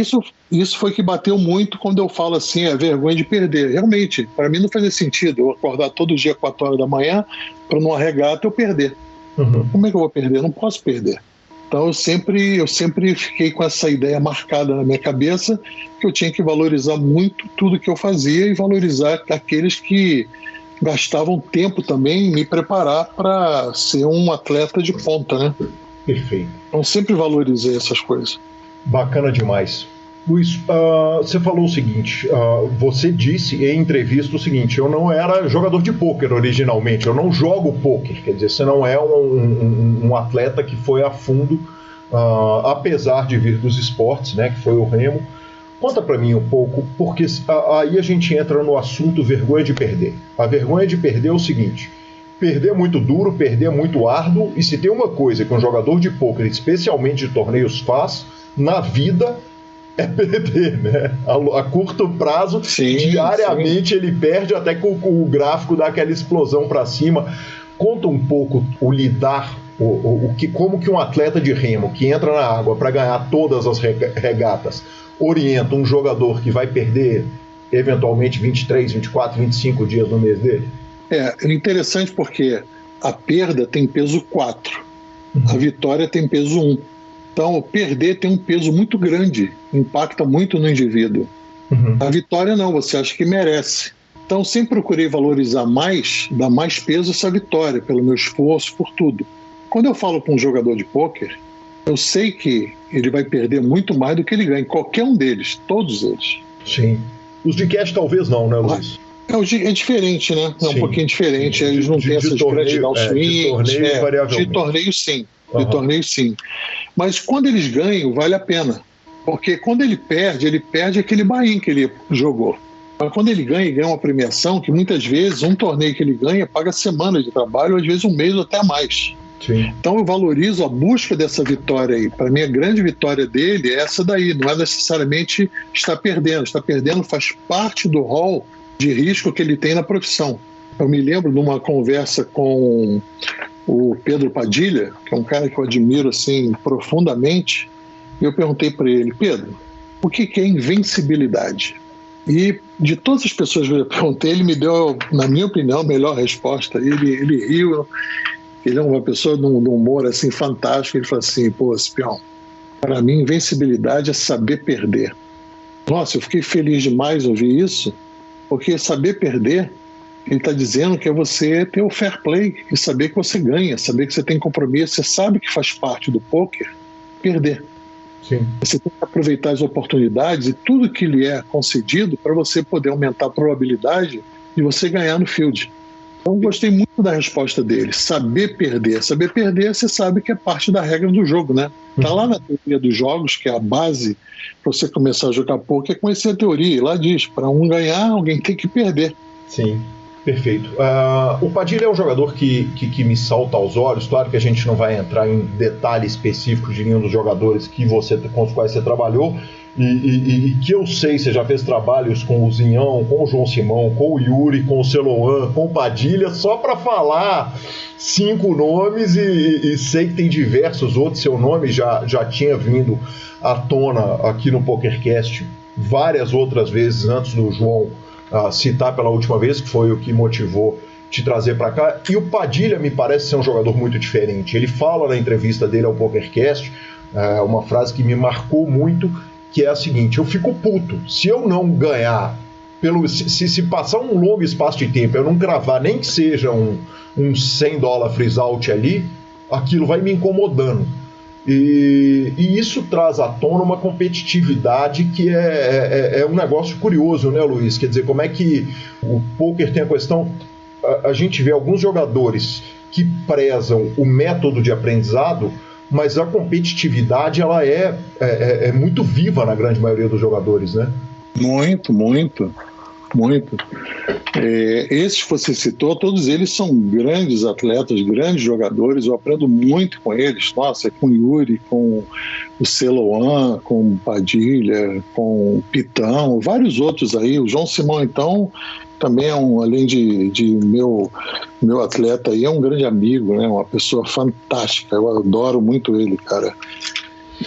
isso foi que bateu muito quando eu falo assim, a vergonha de perder. Realmente, para mim não fazia sentido eu acordar todo dia 4 horas da manhã para numa regata eu perder. Como é que eu vou perder? Eu não posso perder. Então eu sempre fiquei com essa ideia marcada na minha cabeça que eu tinha que valorizar muito tudo que eu fazia e valorizar aqueles que gastavam tempo também em me preparar para ser um atleta de ponta, né? Perfeito. Então sempre valorizei essas coisas. Bacana demais. Luiz, você falou o seguinte, você disse em entrevista o seguinte, eu não era jogador de pôquer originalmente, eu não jogo pôquer, quer dizer, você não é um atleta que foi a fundo, apesar de vir dos esportes, né, que foi o remo. Conta pra mim um pouco, porque aí a gente entra no assunto vergonha de perder. A vergonha de perder é o seguinte, perder é muito duro, perder é muito árduo, e se tem uma coisa que um jogador de pôquer, especialmente de torneios, faz na vida, é perder, né? A curto prazo, diariamente ele perde até que o gráfico dá aquela explosão para cima. Conta um pouco o lidar, como que um atleta de remo que entra na água para ganhar todas as regatas orienta um jogador que vai perder eventualmente 23, 24, 25 dias no mês dele? É interessante porque a perda tem peso 4, a vitória tem peso 1. Então, perder tem um peso muito grande, impacta muito no indivíduo. A vitória não, você acha que merece. Então, sempre procurei valorizar mais, dar mais peso a essa vitória, pelo meu esforço, por tudo. Quando eu falo com um jogador de pôquer, eu sei que ele vai perder muito mais do que ele ganha, qualquer um deles, todos eles. Sim. Os de cash talvez não, né, Luiz? É diferente, né? É um pouquinho diferente, eles não têm essas grandes swings. De torneio, sim. De torneio, sim. Mas quando eles ganham, vale a pena. Porque quando ele perde aquele buy-in que ele jogou. Mas quando ele ganha uma premiação, que muitas vezes um torneio que ele ganha paga semanas de trabalho, às vezes um mês ou até mais. Sim. Então eu valorizo a busca dessa vitória aí. Para mim, a grande vitória dele é essa daí. Não é necessariamente estar perdendo. Estar perdendo faz parte do rol de risco que ele tem na profissão. Eu me lembro de uma conversa com o Pedro Padilha, que é um cara que eu admiro assim profundamente, e eu perguntei para ele, Pedro, o que é invencibilidade? E de todas as pessoas que eu perguntei, ele me deu, na minha opinião, a melhor resposta. Ele riu, ele é uma pessoa de um humor assim fantástico, ele falou assim, pô, Cipião, para mim invencibilidade é saber perder. Nossa, eu fiquei feliz demais ouvir isso, porque saber perder, ele está dizendo que é você ter o fair play e saber que você ganha, saber que você tem compromisso, você sabe que faz parte do pôquer perder. Sim. Você tem que aproveitar as oportunidades e tudo que lhe é concedido para você poder aumentar a probabilidade de você ganhar no field. Então, gostei muito da resposta dele. Saber perder. Saber perder, você sabe que é parte da regra do jogo, né? Está lá na teoria dos jogos, que é a base para você começar a jogar pôquer, é conhecer a teoria. E lá diz, para um ganhar, alguém tem que perder. Sim. Perfeito. O Padilha é um jogador que me salta aos olhos. Claro que a gente não vai entrar em detalhes específicos de nenhum dos jogadores com os quais você trabalhou e que eu sei, você já fez trabalhos com o Zinhão, com o João Simão, com o Yuri, com o Celoan, com o Padilha, só para falar 5 nomes e sei que tem diversos outros. Seu nome já tinha vindo à tona aqui no PokerCast várias outras vezes antes do João citar pela última vez, que foi o que motivou te trazer para cá. E o Padilha me parece ser um jogador muito diferente. Ele fala na entrevista dele ao PokerCast uma frase que me marcou muito, que é a seguinte: eu fico puto se eu não ganhar, se passar um longo espaço de tempo, eu não cravar nem que seja um $100 freeze out ali, aquilo vai me incomodando. E isso traz à tona uma competitividade que é um negócio curioso, né, Luiz? Quer dizer, como é que o poker tem a questão... A gente vê alguns jogadores que prezam o método de aprendizado, mas a competitividade ela é muito viva na grande maioria dos jogadores, né? Muito, muito. muito. Esses que você citou, todos eles são grandes atletas, grandes jogadores, eu aprendo muito com eles, nossa, com o Yuri, com o Celoan, com o Padilha, com o Pitão, vários outros aí, o João Simão, então, também é além de meu atleta aí, é um grande amigo, né? Uma pessoa fantástica, eu adoro muito ele, cara.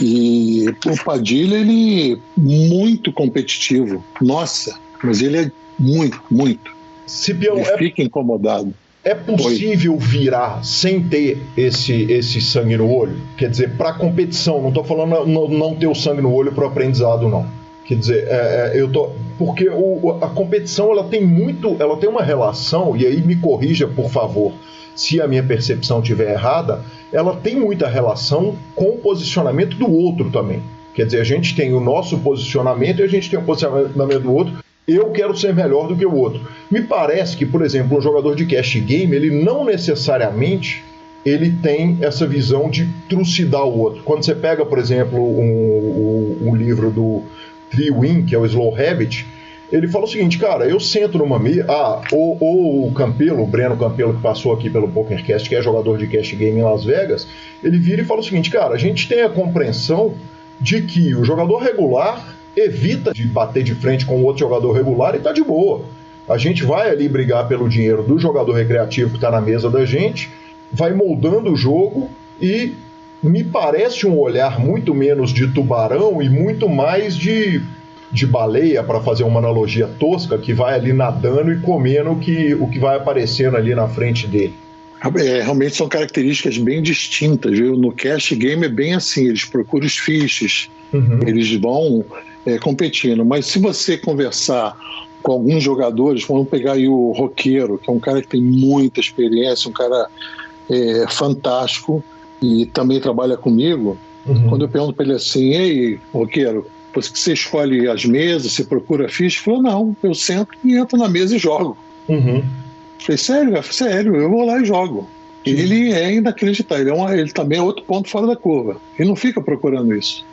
E o Padilha, ele muito competitivo, nossa, mas ele é muito. Cipião, ele fica incomodado. É possível virar sem ter esse sangue no olho? Quer dizer, para competição, não estou falando não ter o sangue no olho para o aprendizado, não. Quer dizer, porque a competição ela tem uma relação, e aí me corrija, por favor, se a minha percepção estiver errada, ela tem muita relação com o posicionamento do outro também. Quer dizer, a gente tem o nosso posicionamento e a gente tem o posicionamento do outro. Eu quero ser melhor do que o outro. Me parece que, por exemplo, um jogador de cash game, ele não necessariamente ele tem essa visão de trucidar o outro. Quando você pega, por exemplo, um livro do Tri-Win, que é o Slow Habit, ele fala o seguinte, cara, eu sento numa mesa... o Campelo, o Breno Campelo, que passou aqui pelo PokerCast, que é jogador de cash game em Las Vegas, ele vira e fala o seguinte, cara, a gente tem a compreensão de que o jogador regular evita de bater de frente com o outro jogador regular e tá de boa. A gente vai ali brigar pelo dinheiro do jogador recreativo que tá na mesa da gente, vai moldando o jogo e me parece um olhar muito menos de tubarão e muito mais de baleia, para fazer uma analogia tosca, que vai ali nadando e comendo o que vai aparecendo ali na frente dele. Realmente são características bem distintas, viu? No cash game é bem assim, eles procuram os fiches, eles vão competindo, mas se você conversar com alguns jogadores, vamos pegar aí o Roqueiro, que é um cara que tem muita experiência, um cara fantástico e também trabalha comigo, quando eu pergunto para ele assim, ei, Roqueiro, você escolhe as mesas, você procura ficha? Ele falou, não, eu sento e entro na mesa e jogo. Falei, sério, eu vou lá e jogo. Ele é inacreditável, ele também é outro ponto fora da curva. Ele não fica procurando isso.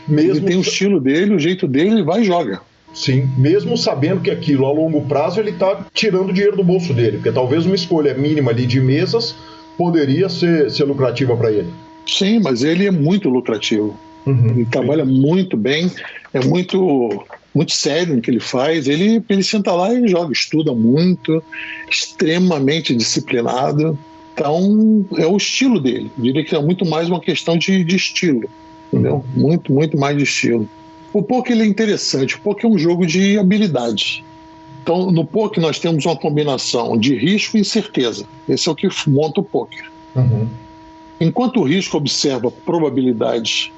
Ele tem o estilo dele, o jeito dele, ele vai e joga. Sim, mesmo sabendo que aquilo a longo prazo ele está tirando dinheiro do bolso dele, porque talvez uma escolha mínima ali de mesas poderia ser lucrativa para ele. Sim, mas ele é muito lucrativo. Ele trabalha muito bem, é muito sério no que ele faz. Ele senta lá e joga, estuda muito, extremamente disciplinado. Então, é o estilo dele. Eu diria que é muito mais uma questão de estilo, entendeu? Muito mais de estilo. O poker ele é interessante, o poker é um jogo de habilidade. Então, no poker nós temos uma combinação de risco e incerteza. Esse é o que monta o poker. Enquanto o risco observa probabilidades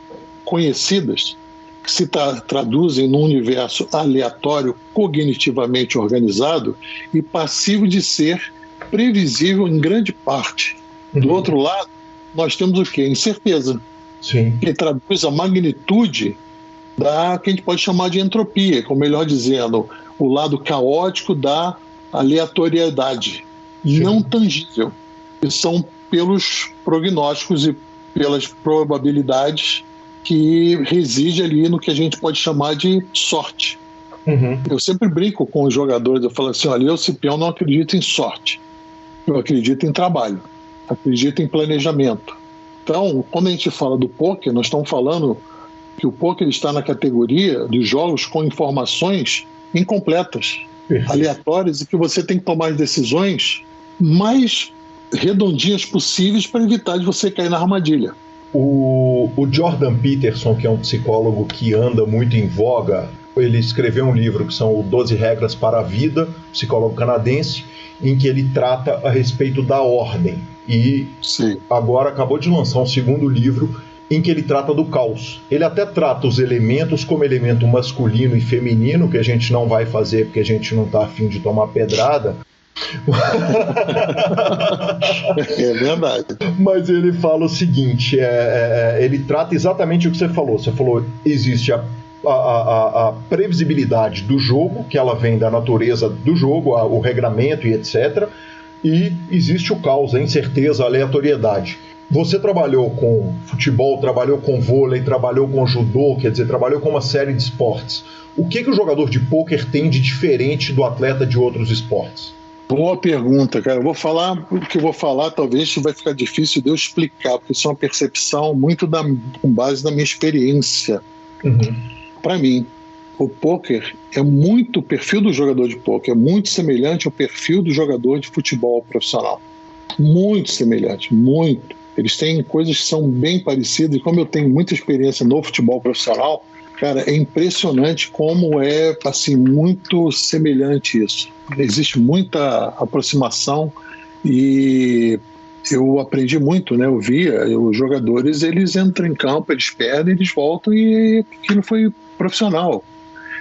conhecidas, que se traduzem num universo aleatório, cognitivamente organizado e passivo de ser previsível em grande parte. Do outro lado, nós temos o quê? Incerteza. Sim. Que traduz a magnitude da que a gente pode chamar de entropia, ou melhor dizendo, o lado caótico da aleatoriedade. Sim. Não tangível. Que são pelos prognósticos e pelas probabilidades que reside ali no que a gente pode chamar de sorte. Eu sempre brinco com os jogadores, eu falo assim, olha, eu, Cipião, não acredito em sorte. Eu acredito em trabalho, acredito em planejamento. Então, quando a gente fala do poker, nós estamos falando que o poker está na categoria dos jogos com informações incompletas, aleatórias, e que você tem que tomar as decisões mais redondinhas possíveis para evitar de você cair na armadilha. O Jordan Peterson, que é um psicólogo que anda muito em voga, ele escreveu um livro que são 12 Regras para a Vida, psicólogo canadense, em que ele trata a respeito da ordem. E agora acabou de lançar um segundo livro em que ele trata do caos. Ele até trata os elementos como elemento masculino e feminino, que a gente não vai fazer porque a gente não está a fim de tomar pedrada. É verdade. Mas ele fala o seguinte, ele trata exatamente o que você falou. Você falou, existe a previsibilidade do jogo, que ela vem da natureza do jogo, o regramento e etc. E existe o caos, a incerteza, a aleatoriedade. Você trabalhou com futebol, trabalhou com vôlei, trabalhou com judô, quer dizer, trabalhou com uma série de esportes. O que o jogador de pôquer tem de diferente do atleta de outros esportes? Boa pergunta, cara. O que eu vou falar talvez vai ficar difícil de eu explicar, porque isso é uma percepção muito com base na minha experiência. Para mim, o pôquer o perfil do jogador de pôquer é muito semelhante ao perfil do jogador de futebol profissional. Muito semelhante, muito. Eles têm coisas que são bem parecidas, e como eu tenho muita experiência no futebol profissional, cara, é impressionante como é, assim, muito semelhante isso. Existe muita aproximação e eu aprendi muito, né? Eu via os jogadores, eles entram em campo, eles perdem, eles voltam, e aquilo foi profissional.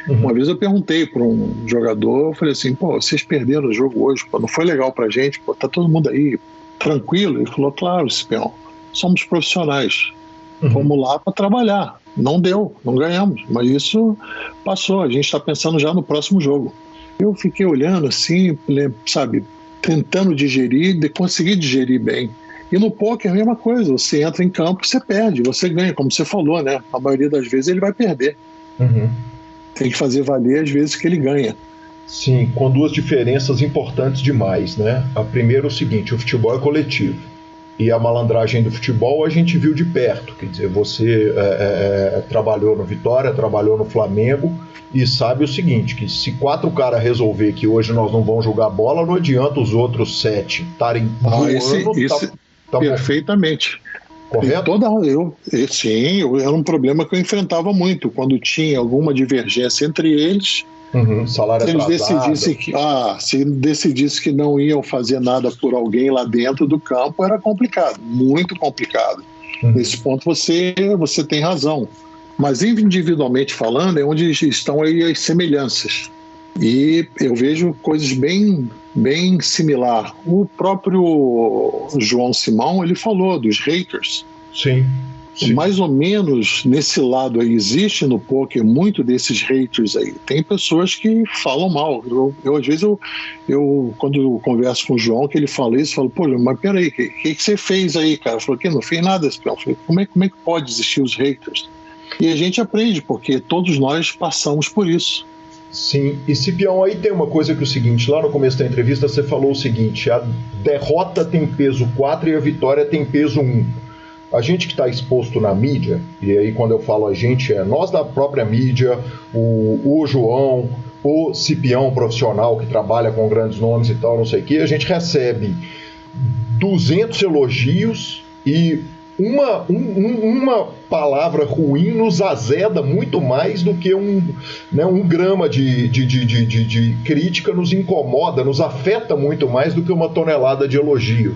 Uma vez eu perguntei para um jogador, eu falei assim, vocês perderam o jogo hoje, não foi legal pra gente, tá todo mundo aí tranquilo? Ele falou, claro, Cipião, somos profissionais, vamos lá para trabalhar. Não deu, não ganhamos, mas isso passou, a gente está pensando já no próximo jogo. Eu fiquei olhando assim, sabe, tentando digerir, conseguir digerir bem. E no pôquer é a mesma coisa, você entra em campo, você perde, você ganha, como você falou, né? A maioria das vezes ele vai perder. Tem que fazer valer as vezes que ele ganha. Sim, com duas diferenças importantes demais, né? A primeira é o seguinte, o futebol é coletivo. E a malandragem do futebol a gente viu de perto. Quer dizer, você trabalhou no Vitória, trabalhou no Flamengo e sabe o seguinte, que se 4 caras resolver que hoje nós não vamos jogar bola, não adianta os outros 7 estarem voando. Perfeitamente. Correto? Sim, era um problema que eu enfrentava muito. Quando tinha alguma divergência entre eles, salário se eles atrasado. se decidisse que não iam fazer nada por alguém lá dentro do campo, era complicado, muito complicado. Nesse ponto você tem razão. Mas individualmente falando, é onde estão aí as semelhanças. E eu vejo coisas bem similar. O próprio João Simão, ele falou dos haters. Sim. Mais ou menos nesse lado aí, existe no pôquer muito desses haters aí. Tem pessoas que falam mal. Às vezes, quando eu converso com o João, que ele fala isso, eu falo, mas peraí, o que você fez aí, cara? Eu falei, não fiz nada. Eu falei, como é que pode existir os haters? E a gente aprende, porque todos nós passamos por isso. Sim, e Cipião, aí tem uma coisa que é o seguinte, lá no começo da entrevista você falou o seguinte, a derrota tem peso 4 e a vitória tem peso 1. A gente que está exposto na mídia, e aí quando eu falo a gente, é nós da própria mídia, o João, o Cipião profissional que trabalha com grandes nomes e tal, não sei o que, a gente recebe 200 elogios e uma palavra ruim nos azeda muito mais do que um grama de crítica nos incomoda, nos afeta muito mais do que uma tonelada de elogio.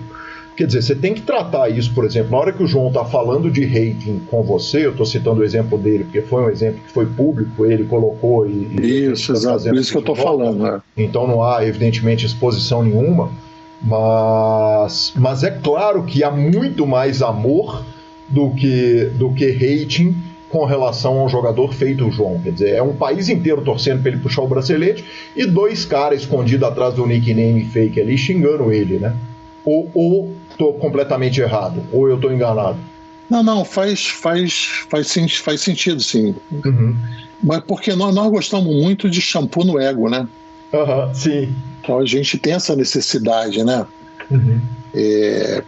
Quer dizer, você tem que tratar isso, por exemplo, na hora que o João está falando de rating com você, eu estou citando o exemplo dele, porque foi um exemplo que foi público, ele colocou Isso, exato, por isso que eu estou falando. Né? Então não há, evidentemente, exposição nenhuma, mas é claro que há muito mais amor do que rating com relação ao jogador feito o João. Quer dizer, é um país inteiro torcendo para ele puxar o bracelete e 2 caras escondidos atrás do nickname fake ali xingando ele, né? Ou estou completamente errado, ou eu estou enganado. Não, faz sentido, sim. Mas porque nós gostamos muito de shampoo no ego, né? Sim. Então a gente tem essa necessidade, né?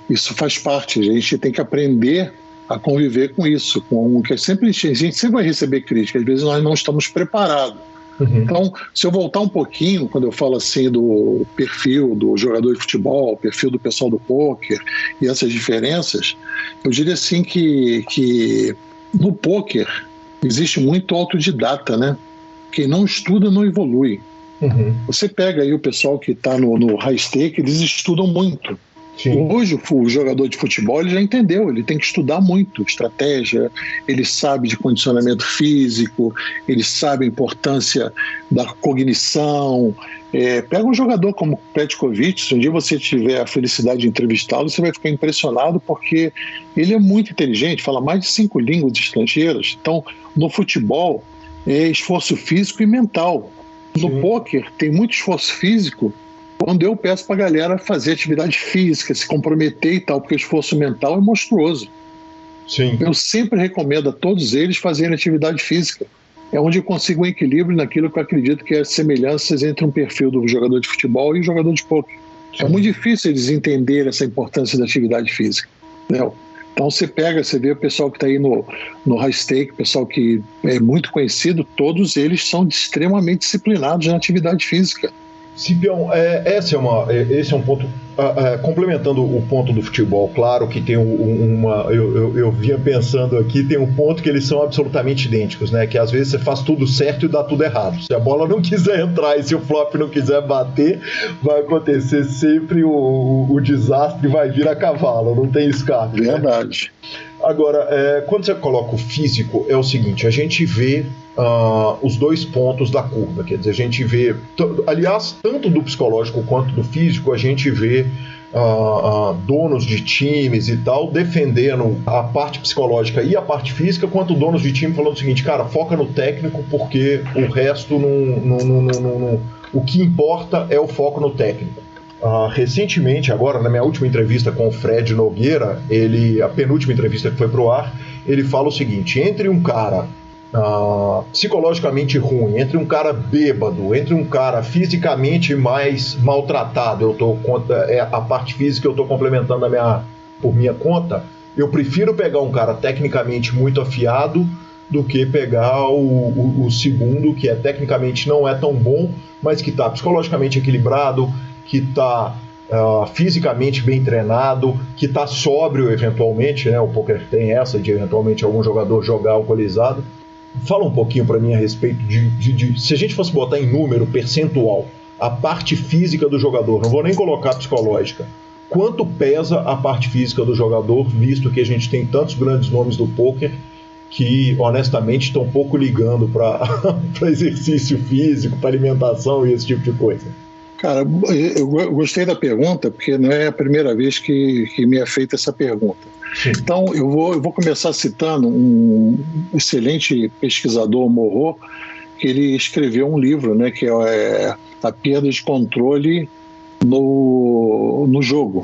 Isso faz parte, a gente tem que aprender a conviver com isso, que a gente sempre vai receber crítica, às vezes nós não estamos preparados. Então, se eu voltar um pouquinho, quando eu falo assim do perfil do jogador de futebol, perfil do pessoal do pôquer e essas diferenças, eu diria assim que no pôquer existe muito autodidata, né? Quem não estuda não evolui. Você pega aí o pessoal que está no high stake, eles estudam muito. Sim. Hoje o jogador de futebol ele já entendeu, ele tem que estudar muito estratégia, ele sabe de condicionamento físico, ele sabe a importância da cognição. Pega um jogador como Petkovic, se um dia você tiver a felicidade de entrevistá-lo, você vai ficar impressionado porque ele é muito inteligente, fala mais de 5 línguas estrangeiras. Então, no futebol é esforço físico e mental. No pôquer tem muito esforço físico, quando eu peço para a galera fazer atividade física, se comprometer e tal, porque o esforço mental é monstruoso. Sim. Eu sempre recomendo a todos eles fazerem atividade física. É onde eu consigo um equilíbrio naquilo que eu acredito que é as semelhanças entre um perfil do jogador de futebol e o jogador de pôquer. É muito difícil eles entenderem essa importância da atividade física, né? Então você vê o pessoal que está aí no high stake, o pessoal que é muito conhecido, todos eles são extremamente disciplinados na atividade física. Cipião, esse é um ponto, complementando o ponto do futebol, claro que tem eu vinha pensando aqui, tem um ponto que eles são absolutamente idênticos, né? Que às vezes você faz tudo certo e dá tudo errado. Se a bola não quiser entrar e se o flop não quiser bater, vai acontecer sempre o desastre, vai vir a cavalo, não tem escape. Verdade. Agora, quando você coloca o físico, é o seguinte, a gente vê os dois pontos da curva, quer dizer, a gente vê, aliás, tanto do psicológico quanto do físico, a gente vê donos de times e tal defendendo a parte psicológica e a parte física, quanto donos de time falando o seguinte, cara, foca no técnico porque o resto o que importa é o foco no técnico. Recentemente, agora na minha última entrevista com o Fred Nogueira, a penúltima entrevista que foi pro ar, ele fala o seguinte, entre um cara psicologicamente ruim, entre um cara bêbado, entre um cara fisicamente mais maltratado, a parte física eu estou complementando por minha conta, eu prefiro pegar um cara tecnicamente muito afiado do que pegar o segundo, que tecnicamente não é tão bom, mas que está psicologicamente equilibrado, que está fisicamente bem treinado, que está sóbrio eventualmente, né? O poker tem essa de eventualmente algum jogador jogar alcoolizado. Fala um pouquinho para mim a respeito de se a gente fosse botar em número percentual a parte física do jogador, não vou nem colocar a psicológica, quanto pesa a parte física do jogador, visto que a gente tem tantos grandes nomes do poker que honestamente estão pouco ligando para exercício físico, para alimentação e esse tipo de coisa. Cara, eu gostei da pergunta, porque não é a primeira vez que me é feita essa pergunta. Sim. Então, eu vou começar citando um excelente pesquisador, Morro, que ele escreveu um livro, né, que é A Perda de Controle no Jogo,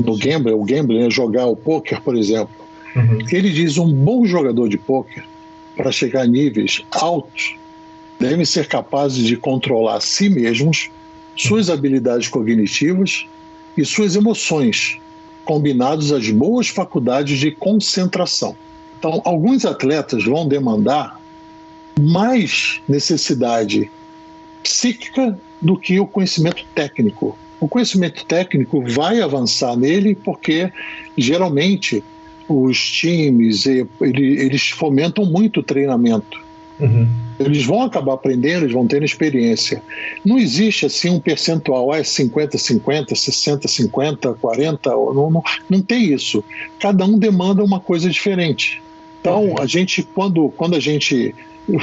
no gambling. O gambling é jogar o poker, por exemplo. Uhum. Ele diz, um bom jogador de poker, para chegar a níveis altos, deve ser capaz de controlar a si mesmos, suas habilidades cognitivas e suas emoções, combinados às boas faculdades de concentração. Então, alguns atletas vão demandar mais necessidade psíquica do que o conhecimento técnico. O conhecimento técnico vai avançar nele porque, geralmente, os times, eles fomentam muito o treinamento. Uhum. Eles vão acabar aprendendo, eles vão ter experiência. Não existe assim um percentual, 50-50, 60-50, 40, não tem isso. Cada um demanda uma coisa diferente. Então, a gente, quando a gente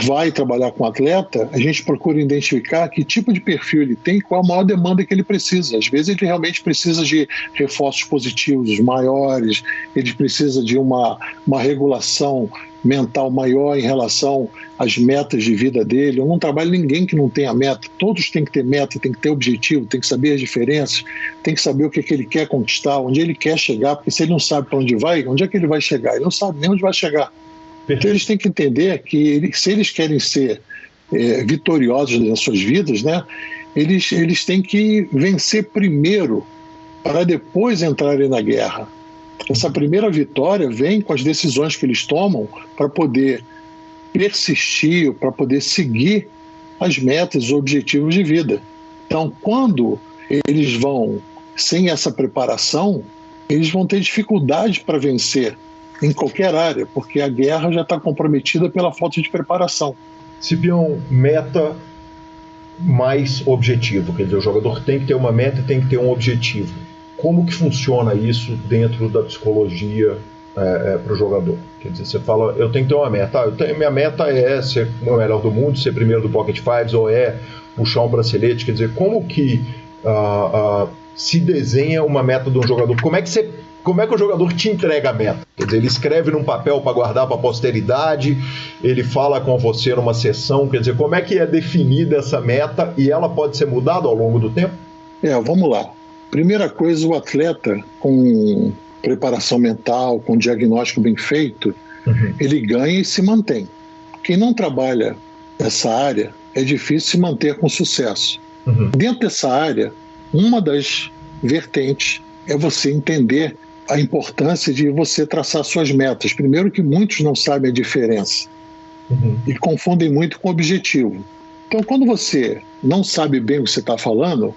vai trabalhar com o atleta, a gente procura identificar que tipo de perfil ele tem e qual a maior demanda que ele precisa. Às vezes ele realmente precisa de reforços positivos maiores, ele precisa de uma regulação mental maior em relação às metas de vida dele. Eu não trabalho ninguém que não tenha meta. Todos têm que ter meta, têm que ter objetivo, têm que saber as diferenças, têm que saber o que ele quer conquistar, onde ele quer chegar, porque se ele não sabe para onde vai, onde é que ele vai chegar? Ele não sabe nem onde vai chegar. Então eles têm que entender que se eles querem ser vitoriosos nas suas vidas, né, eles têm que vencer primeiro para depois entrarem na guerra. Essa primeira vitória vem com as decisões que eles tomam para poder persistir, para poder seguir as metas, os objetivos de vida. Então, quando eles vão sem essa preparação, eles vão ter dificuldade para vencer em qualquer área, porque a guerra já está comprometida pela falta de preparação. Cipião, meta mais objetivo, quer dizer, o jogador tem que ter uma meta e tem que ter um objetivo. Como que funciona isso dentro da psicologia para o jogador? Quer dizer, você fala, eu tenho que ter uma meta. Minha meta é ser o melhor do mundo, ser primeiro do Pocket Fives, ou puxar um bracelete. Quer dizer, como que se desenha uma meta de um jogador? Como é que o jogador te entrega a meta? Quer dizer, ele escreve num papel para guardar para a posteridade, ele fala com você numa sessão, quer dizer, como é que é definida essa meta e ela pode ser mudada ao longo do tempo? Vamos lá. Primeira coisa, o atleta com preparação mental, com diagnóstico bem feito, ele ganha e se mantém. Quem não trabalha essa área, é difícil se manter com sucesso. Dentro dessa área, uma das vertentes é você entender a importância de você traçar suas metas. Primeiro que muitos não sabem a diferença e confundem muito com o objetivo. Então, quando você não sabe bem o que você está falando,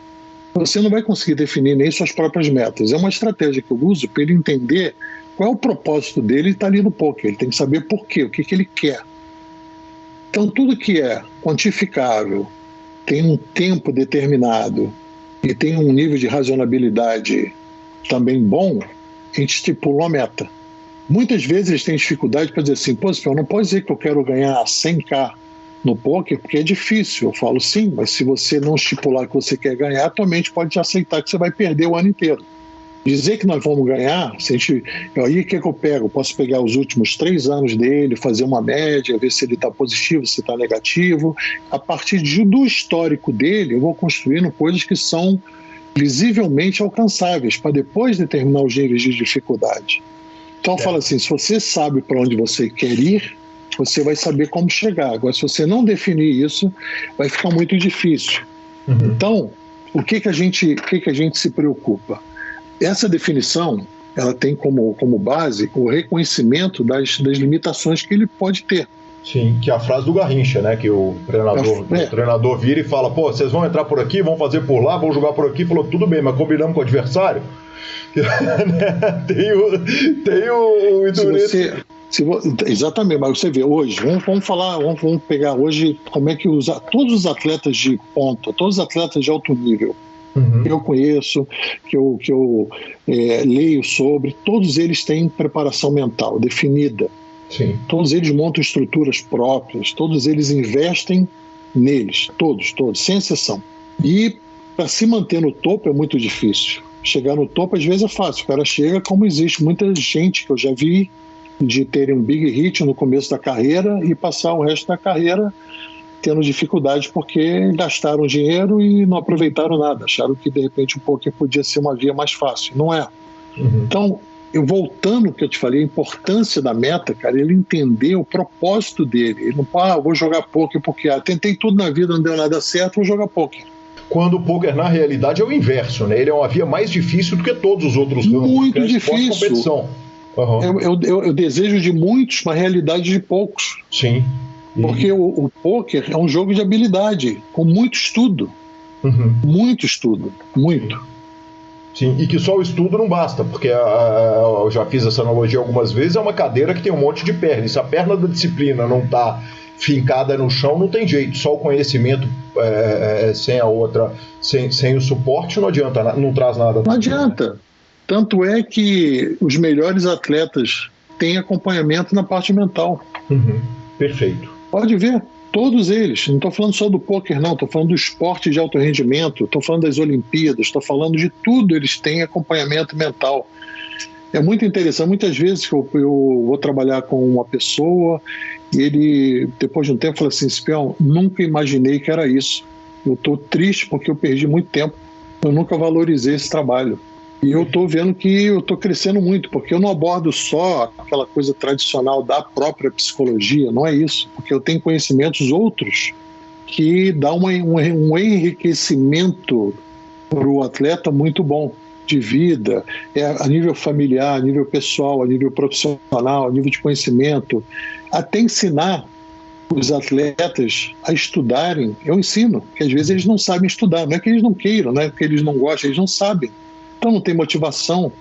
você não vai conseguir definir nem suas próprias metas. É uma estratégia que eu uso para ele entender qual é o propósito dele e está ali no poker. Ele tem que saber por quê, o que ele quer. Então, tudo que é quantificável, tem um tempo determinado e tem um nível de racionalidade também bom, a gente estipula uma meta. Muitas vezes eles têm dificuldade para dizer assim, pô, eu não posso dizer que eu quero ganhar 100k no poker, porque é difícil. Eu falo sim, mas se você não estipular que você quer ganhar, tua mente pode aceitar que você vai perder o ano inteiro. Dizer que nós vamos ganhar, aí o que eu pego? Eu posso pegar os últimos 3 anos dele, fazer uma média, ver se ele está positivo, se está negativo. A partir do histórico dele, eu vou construindo coisas que são visivelmente alcançáveis, para depois determinar os níveis de dificuldade. Então, fala assim, se você sabe para onde você quer ir, você vai saber como chegar. Agora, se você não definir isso, vai ficar muito difícil. Então, o que a gente se preocupa? Essa definição, ela tem como base o reconhecimento das limitações que ele pode ter. Sim, que é a frase do Garrincha, né? Que o treinador vira e fala, pô, vocês vão entrar por aqui, vão fazer por lá, vão jogar por aqui. Falou, tudo bem, mas combinamos com o adversário? tem o exatamente, mas você vê hoje, vamos pegar hoje como é que todos os atletas de ponta, todos os atletas de alto nível, que eu conheço, que eu leio sobre, todos eles têm preparação mental definida. Sim. Todos eles montam estruturas próprias, todos eles investem neles, todos, sem exceção. E para se manter no topo é muito difícil. Chegar no topo às vezes é fácil, o cara chega, como existe muita gente que eu já vi de terem um big hit no começo da carreira e passar o resto da carreira tendo dificuldade porque gastaram dinheiro e não aproveitaram nada, acharam que de repente o poker podia ser uma via mais fácil, não é? Então, voltando ao que eu te falei, a importância da meta, cara, ele entender o propósito dele, ele não vou jogar poker porque tentei tudo na vida, não deu nada certo, vou jogar poker. Quando o poker, na realidade, é o inverso, né? Ele é uma via mais difícil do que todos os outros ramos. Muito difícil. Eu desejo de muitos, mas realidade de poucos. Sim. Porque o poker é um jogo de habilidade, com muito estudo. Muito estudo. Muito. Sim, e que só o estudo não basta, porque eu já fiz essa analogia algumas vezes, é uma cadeira que tem um monte de perna. E se a perna da disciplina não está fincada no chão, não tem jeito. Só o conhecimento sem a outra, sem o suporte, não adianta, não traz nada. Não adianta. Tanto é que os melhores atletas têm acompanhamento na parte mental. Perfeito. Pode ver, todos eles. Não estou falando só do poker, não. Estou falando do esporte de alto rendimento, estou falando das Olimpíadas, estou falando de tudo. Eles têm acompanhamento mental. É muito interessante. Muitas vezes que eu vou trabalhar com uma pessoa e ele, depois de um tempo, fala assim, Cipião, nunca imaginei que era isso. Eu estou triste porque eu perdi muito tempo. Eu nunca valorizei esse trabalho. E eu estou vendo que eu estou crescendo muito, porque eu não abordo só aquela coisa tradicional da própria psicologia, não é isso. Porque eu tenho conhecimentos outros que dão um enriquecimento para o atleta muito bom, de vida, a nível familiar, a nível pessoal, a nível profissional, a nível de conhecimento, até ensinar os atletas a estudarem. Eu ensino, que às vezes eles não sabem estudar, não é que eles não queiram, não é que eles não gostam, eles não sabem. Então não tem motivação,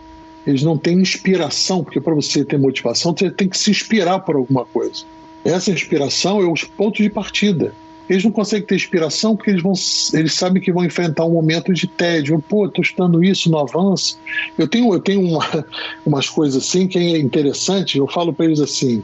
eles não têm inspiração, porque para você ter motivação, você tem que se inspirar por alguma coisa. Essa inspiração é os pontos de partida. Eles não conseguem ter inspiração porque eles sabem que vão enfrentar um momento de tédio. Pô, estou estudando isso, não avança. Eu tenho umas coisas assim que é interessante, eu falo para eles assim,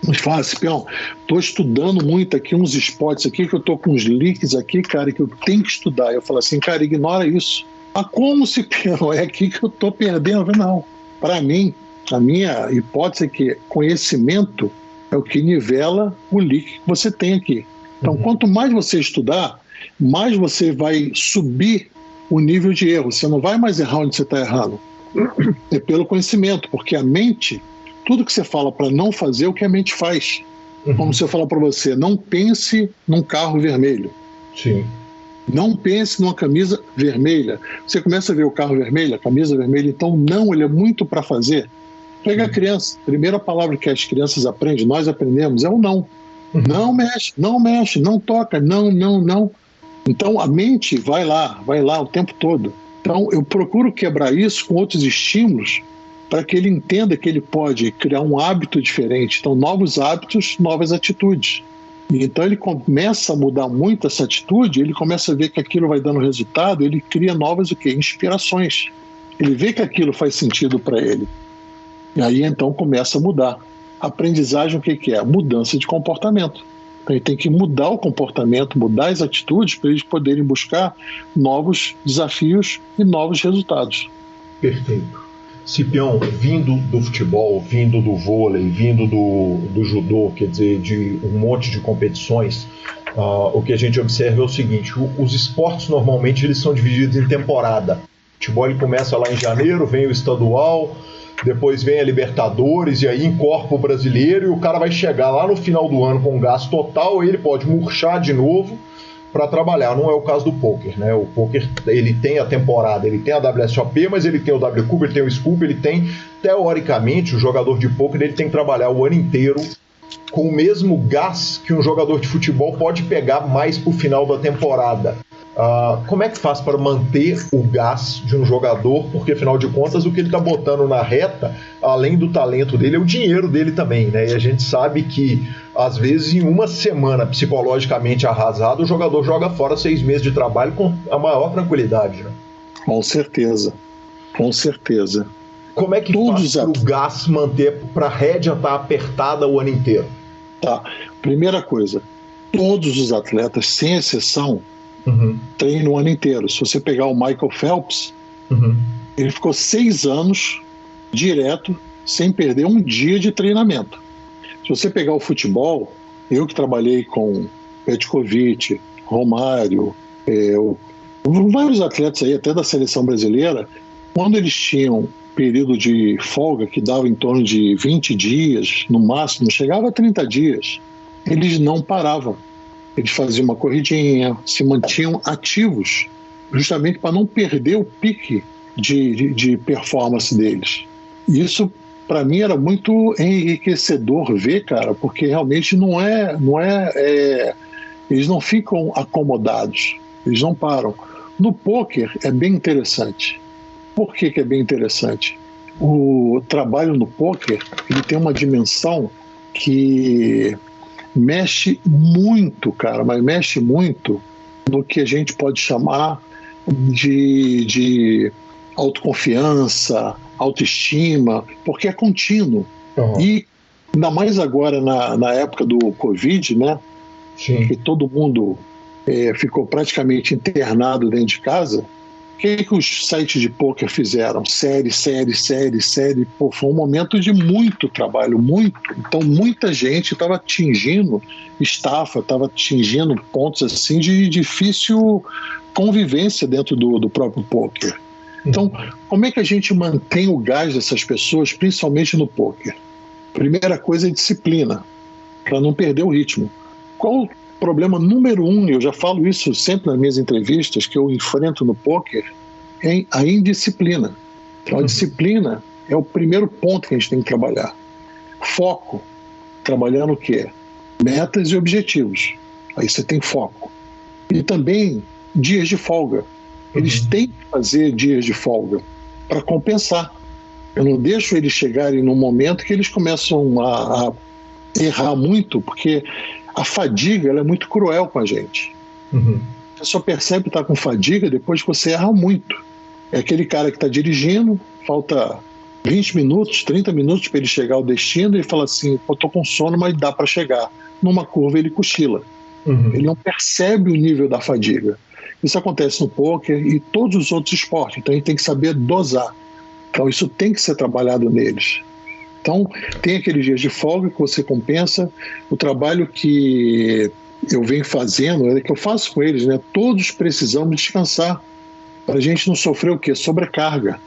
eles falam assim, Cipião, estou estudando muito aqui uns spots aqui, que eu estou com uns leaks aqui, cara, que eu tenho que estudar. Eu falo assim, cara, ignora isso. Mas como, Cipião? É aqui que eu estou perdendo? Não. Para mim, a minha hipótese é que conhecimento é o que nivela o leak que você tem aqui. Então, quanto mais você estudar, mais você vai subir o nível de erro. Você não vai mais errar onde você está errando. É pelo conhecimento, porque a mente, tudo que você fala para não fazer é o que a mente faz. Como se eu falar para você, não pense num carro vermelho. Sim. Não pense numa camisa vermelha. Você começa a ver o carro vermelho, a camisa vermelha, então não, ele é muito para fazer. Pega a criança, a primeira palavra que as crianças aprendem, nós aprendemos, é o não. Não mexe, não toca, não. Então a mente vai lá o tempo todo. Então eu procuro quebrar isso com outros estímulos para que ele entenda que ele pode criar um hábito diferente. Então novos hábitos, novas atitudes. E então ele começa a mudar muito essa atitude, ele começa a ver que aquilo vai dando resultado, ele cria novas inspirações. Ele vê que aquilo faz sentido para ele. E aí então começa a mudar. A aprendizagem, o que é? A mudança de comportamento. Então ele tem que mudar o comportamento, mudar as atitudes para eles poderem buscar novos desafios e novos resultados. Perfeito. Cipião, vindo do futebol, vindo do vôlei, vindo do judô, quer dizer, de um monte de competições, o que a gente observa é o seguinte: os esportes normalmente eles são divididos em temporada. O futebol ele começa lá em janeiro, vem o estadual, depois vem a Libertadores e aí encorpa o brasileiro, e o cara vai chegar lá no final do ano com um gasto total, ele pode murchar de novo para trabalhar. Não é o caso do pôquer, né? O pôquer, ele tem a temporada, ele tem a WSOP, mas ele tem o WCUB, ele tem o SCUB, ele tem, teoricamente, o jogador de pôquer ele tem que trabalhar o ano inteiro com o mesmo gás que um jogador de futebol pode pegar mais pro final da temporada. Como é que faz para manter o gás de um jogador? Porque, afinal de contas, o que ele está botando na reta, além do talento dele, é o dinheiro dele também, né? E a gente sabe que, às vezes, em uma semana psicologicamente arrasado, o jogador joga fora 6 meses de trabalho com a maior tranquilidade, né? Com certeza. Como é que faz para o gás manter, para a rédea estar apertada o ano inteiro? Tá. Primeira coisa, todos os atletas, sem exceção, treinam o ano inteiro. Se você pegar o Michael Phelps, ele ficou 6 anos direto, sem perder um dia de treinamento. Se você pegar o futebol, eu que trabalhei com Petkovic, Romário, vários atletas aí, até da seleção brasileira, quando eles tinham período de folga que dava em torno de 20 dias, no máximo, chegava a 30 dias, eles não paravam. Eles faziam uma corridinha, se mantinham ativos, justamente para não perder o pique de performance deles. E isso, para mim, era muito enriquecedor ver, cara, porque realmente não é eles não ficam acomodados, eles não param. No pôquer é bem interessante. Por que é bem interessante? O trabalho no pôquer, ele tem uma dimensão que mexe muito, cara, mas mexe muito no que a gente pode chamar de autoconfiança, autoestima, porque é contínuo. E ainda mais agora na época do Covid, né? Sim. Que todo mundo ficou praticamente internado dentro de casa. O que os sites de pôquer fizeram? Série. Pô, foi um momento de muito trabalho, muito. Então, muita gente estava atingindo estafa, estava atingindo pontos assim de difícil convivência dentro do próprio pôquer. Então, como é que a gente mantém o gás dessas pessoas, principalmente no pôquer? Primeira coisa é disciplina, para não perder o ritmo. Qual o problema número 1, eu já falo isso sempre nas minhas entrevistas, que eu enfrento no pôquer, é a indisciplina. Então, a disciplina é o primeiro ponto que a gente tem que trabalhar. Foco, trabalhando o quê? Metas e objetivos. Aí você tem foco. E também dias de folga. Eles têm que fazer dias de folga para compensar. Eu não deixo eles chegarem num momento que eles começam a errar muito, porque a fadiga ela é muito cruel com a gente. Você só percebe que está com fadiga depois que você erra muito. É aquele cara que está dirigindo, falta 20 minutos, 30 minutos para ele chegar ao destino e fala assim, eu estou com sono, mas dá para chegar. Numa curva ele cochila. Ele não percebe o nível da fadiga. Isso acontece no pôquer e todos os outros esportes. Então a gente tem que saber dosar. Então isso tem que ser trabalhado neles. Então tem aqueles dias de folga que você compensa. O trabalho que eu venho fazendo, que eu faço com eles, né? Todos precisamos descansar. para a gente não sofrer o quê? Sobrecarga.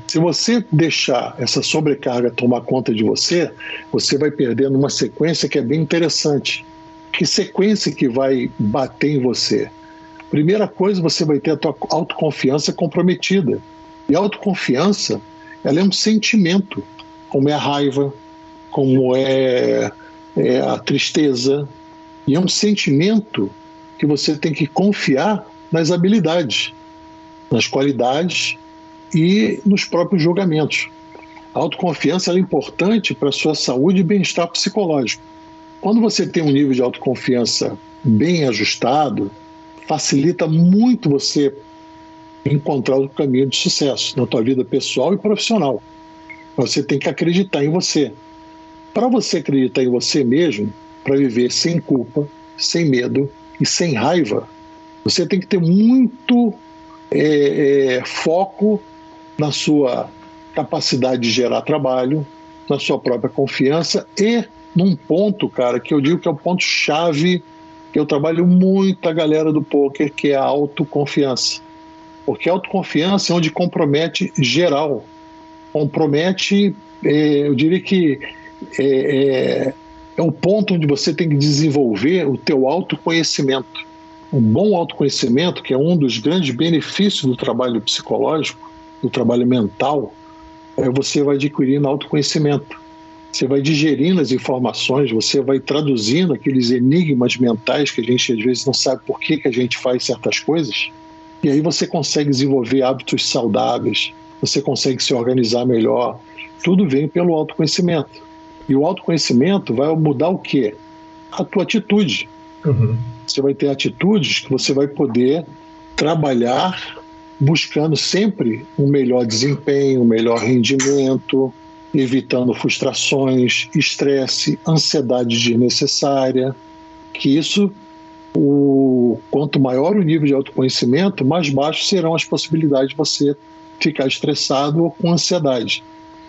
Se você deixar essa sobrecarga tomar conta de você, você vai perdendo uma sequência que é bem interessante. Que sequência que vai bater em você? Primeira coisa, você vai ter a tua autoconfiança comprometida. E a autoconfiança, ela é um sentimento, como é a raiva, como é a tristeza. E é um sentimento que você tem que confiar nas habilidades, nas qualidades e nos próprios julgamentos. A autoconfiança ela é importante para a sua saúde e bem-estar psicológico. Quando você tem um nível de autoconfiança bem ajustado, facilita muito você encontrar o caminho de sucesso na tua vida pessoal e profissional. Você tem que acreditar em você. Para você acreditar em você mesmo, para viver sem culpa, sem medo e sem raiva, você tem que ter muito foco na sua capacidade de gerar trabalho, na sua própria confiança e num ponto, cara, que eu digo que é o ponto-chave que eu trabalho muito a galera do poker, que é a autoconfiança. Porque a autoconfiança é onde compromete geral. Compromete, eu diria que é o ponto onde você tem que desenvolver o teu autoconhecimento. Um bom autoconhecimento, que é um dos grandes benefícios do trabalho psicológico, do trabalho mental, você vai adquirindo autoconhecimento. Você vai digerindo as informações, você vai traduzindo aqueles enigmas mentais que a gente às vezes não sabe por que a gente faz certas coisas, e aí você consegue desenvolver hábitos saudáveis, você consegue se organizar melhor. Tudo vem pelo autoconhecimento. E o autoconhecimento vai mudar o quê? A tua atitude. Você vai ter atitudes que você vai poder trabalhar buscando sempre um melhor desempenho, um melhor rendimento, evitando frustrações, estresse, ansiedade desnecessária, que isso, quanto maior o nível de autoconhecimento, mais baixo serão as possibilidades de você ficar estressado ou com ansiedade.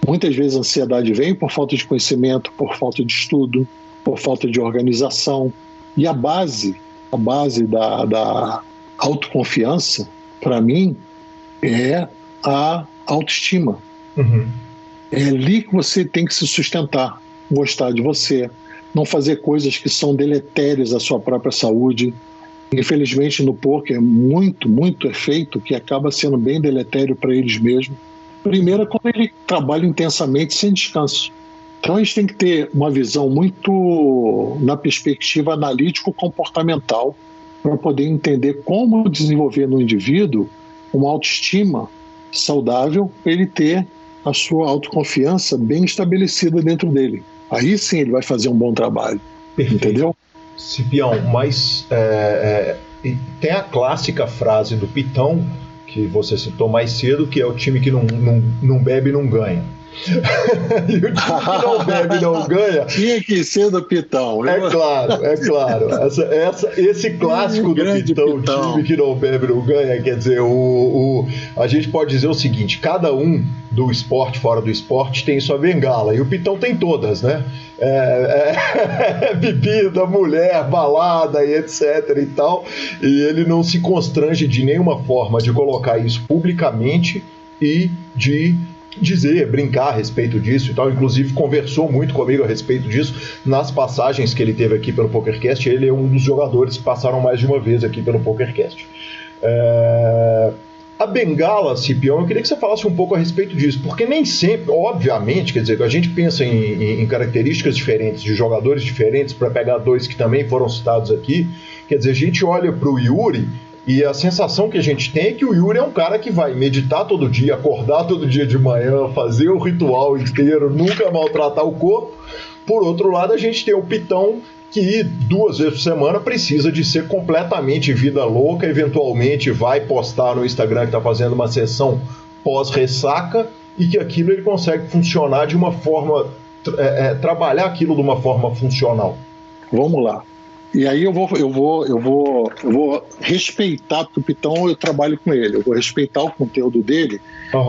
Muitas vezes a ansiedade vem por falta de conhecimento, por falta de estudo, por falta de organização. E a base da autoconfiança, para mim, é a autoestima. É ali que você tem que se sustentar, gostar de você, não fazer coisas que são deletérias à sua própria saúde. Infelizmente, no poker, muito é feito que acaba sendo bem deletério para eles mesmos. Primeiro, quando ele trabalha intensamente sem descanso. Então, a gente tem que ter uma visão muito na perspectiva analítico-comportamental para poder entender como desenvolver no indivíduo uma autoestima saudável, para ele ter a sua autoconfiança bem estabelecida dentro dele. Aí sim ele vai fazer um bom trabalho. Perfeito. Entendeu? Cipião, mas tem a clássica frase do Pitão, que você citou mais cedo, que é o time que não bebe não ganha. E o time que não bebe não ganha. Tinha que ser do Pitão. É claro. Esse clássico do Pitão, time que não bebe não ganha, quer dizer, a gente pode dizer o seguinte: cada um do esporte, fora do esporte, tem sua bengala, e o Pitão tem todas, né? Bebida, mulher, balada e etc e tal, e ele não se constrange de nenhuma forma de colocar isso publicamente e de brincar a respeito disso e tal. Inclusive conversou muito comigo a respeito disso nas passagens que ele teve aqui pelo PokerCast. Ele é um dos jogadores que passaram mais de uma vez aqui pelo PokerCast. A bengala, Cipião, eu queria que você falasse um pouco a respeito disso, porque nem sempre, obviamente, quer dizer, a gente pensa em características diferentes, de jogadores diferentes, para pegar dois que também foram citados aqui. Quer dizer, a gente olha para o Yuri e a sensação que a gente tem é que o Yuri é um cara que vai meditar todo dia, acordar todo dia de manhã, fazer o ritual inteiro, nunca maltratar o corpo. Por outro lado, a gente tem o Pitão, que 2 vezes por semana precisa de ser completamente vida louca, eventualmente vai postar no Instagram que está fazendo uma sessão pós-ressaca, e que aquilo ele consegue funcionar de uma forma, trabalhar aquilo de uma forma funcional. Vamos lá. E aí eu vou respeitar, porque o Pitão eu trabalho com ele, eu vou respeitar o conteúdo dele,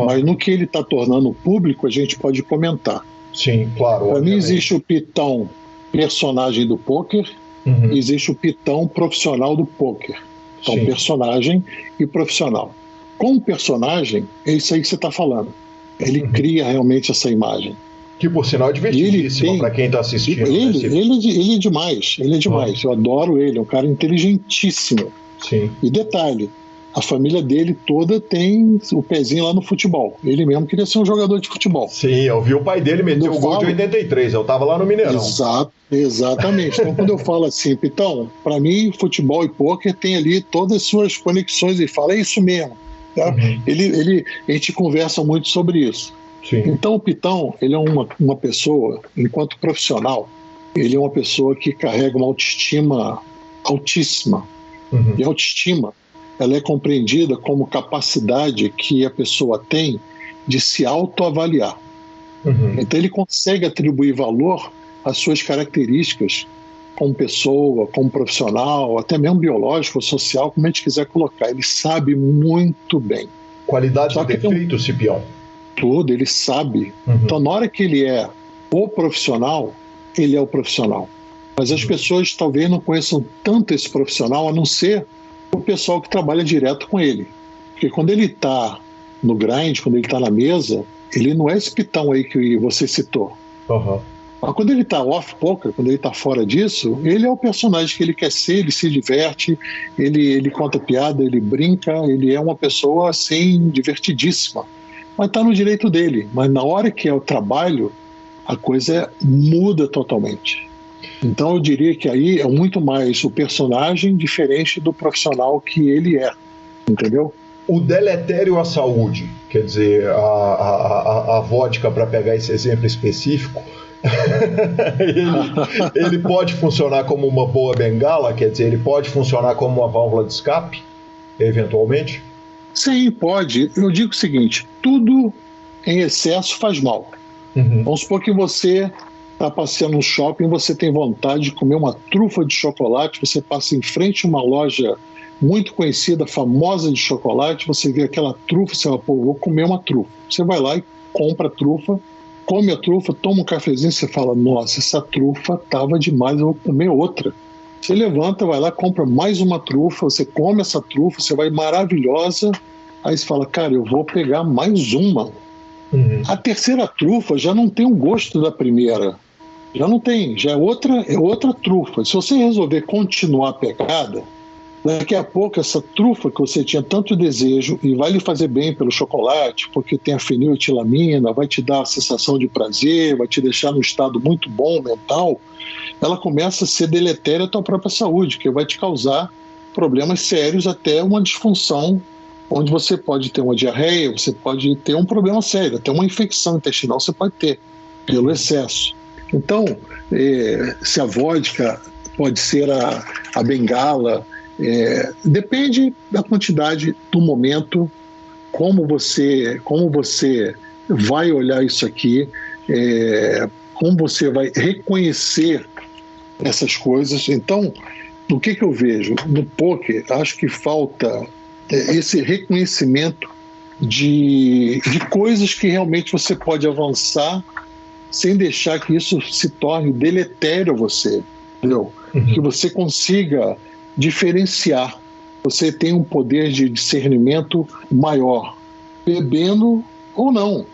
mas no que ele está tornando público a gente pode comentar. Sim, claro. Para mim existe o Pitão personagem do poker, existe o Pitão profissional do poker. Então, personagem e profissional. como personagem, é isso aí que você está falando. Ele cria realmente essa imagem. Que, por sinal, é divertidíssimo para quem está assistindo. Ele é demais. Ele é demais. Eu adoro ele. É um cara inteligentíssimo. Sim. E detalhe, a família dele toda tem o pezinho lá no futebol. Ele mesmo queria ser um jogador de futebol. Sim, eu vi o pai dele meter o gol de 83. Eu estava lá no Mineirão. Exatamente. Então, quando eu falo assim, Pitão, para mim, futebol e pôquer tem ali todas as suas conexões. E fala, é isso mesmo. Tá? A gente conversa muito sobre isso. Sim. Então o Pitão, ele é uma pessoa, enquanto profissional, ele é uma pessoa que carrega uma autoestima altíssima. E a autoestima, ela é compreendida como capacidade que a pessoa tem de se autoavaliar. Então ele consegue atribuir valor às suas características como pessoa, como profissional, até mesmo biológico ou social, como a gente quiser colocar. Ele sabe muito bem. Qualidades e defeitos, Cipião? Tudo, ele sabe. Então, na hora que ele é o profissional, ele é o profissional. Mas as pessoas talvez não conheçam tanto esse profissional, a não ser o pessoal que trabalha direto com ele. Porque quando ele está no grind, quando ele está na mesa, ele não é esse Pitão aí que você citou. Mas quando ele está off-poker, quando ele está fora disso, ele é o personagem que ele quer ser, ele se diverte, ele conta piada, ele brinca, ele é uma pessoa, assim, divertidíssima. Mas está no direito dele. Mas na hora que é o trabalho, a coisa muda totalmente. Então eu diria que aí é muito mais o personagem diferente do profissional que ele é. Entendeu? O deletério à saúde, quer dizer, a vodka, para pegar esse exemplo específico, ele pode funcionar como uma boa bengala, quer dizer, ele pode funcionar como uma válvula de escape, eventualmente? Sim, pode. Eu digo o seguinte, tudo em excesso faz mal. Vamos supor que você está passeando no shopping, você tem vontade de comer uma trufa de chocolate, você passa em frente a uma loja muito conhecida, famosa de chocolate, você vê aquela trufa, você fala, pô, vou comer uma trufa. Você vai lá e compra a trufa, come a trufa, toma um cafezinho, você fala, nossa, essa trufa estava demais, eu vou comer outra. Você levanta, vai lá, compra mais uma trufa, você come essa trufa, você vai maravilhosa, aí você fala, cara, eu vou pegar mais uma. A terceira trufa já não tem o gosto da primeira. Já não tem, já é outra trufa. Se você resolver continuar a pegada, daqui a pouco essa trufa que você tinha tanto desejo e vai lhe fazer bem pelo chocolate, porque tem a feniletilamina, vai te dar a sensação de prazer, vai te deixar num estado muito bom mental, ela começa a ser deletéria à tua própria saúde, que vai te causar problemas sérios, até uma disfunção, onde você pode ter uma diarreia, você pode ter um problema sério, até uma infecção intestinal você pode ter, pelo excesso. Então, se a vodka pode ser a bengala, depende da quantidade do momento, como você vai olhar isso aqui, como você vai reconhecer essas coisas. Então, o que eu vejo? No poker, acho que falta esse reconhecimento de coisas que realmente você pode avançar sem deixar que isso se torne deletério a você, entendeu? Que você consiga diferenciar, você tem um poder de discernimento maior, bebendo ou não.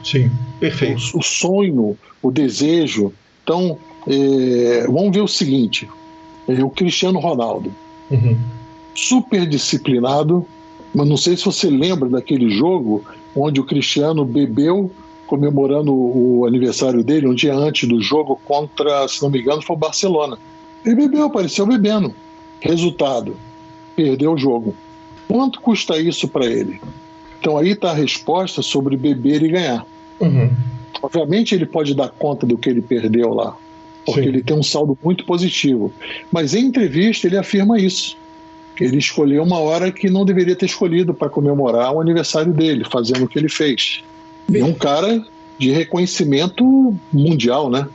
Sim, perfeito. O sonho, o desejo. Então, vamos ver o seguinte, o Cristiano Ronaldo, super disciplinado, mas não sei se você lembra daquele jogo onde o Cristiano bebeu comemorando o aniversário dele, um dia antes do jogo contra, se não me engano, foi o Barcelona. Ele bebeu, apareceu bebendo. Resultado, perdeu o jogo. Quanto custa isso para ele? Então aí está a resposta sobre beber e ganhar. Obviamente ele pode dar conta do que ele perdeu lá, porque ele tem um saldo muito positivo. Mas em entrevista ele afirma isso. Ele escolheu uma hora que não deveria ter escolhido para comemorar o aniversário dele, fazendo o que ele fez. É um cara de reconhecimento mundial, né?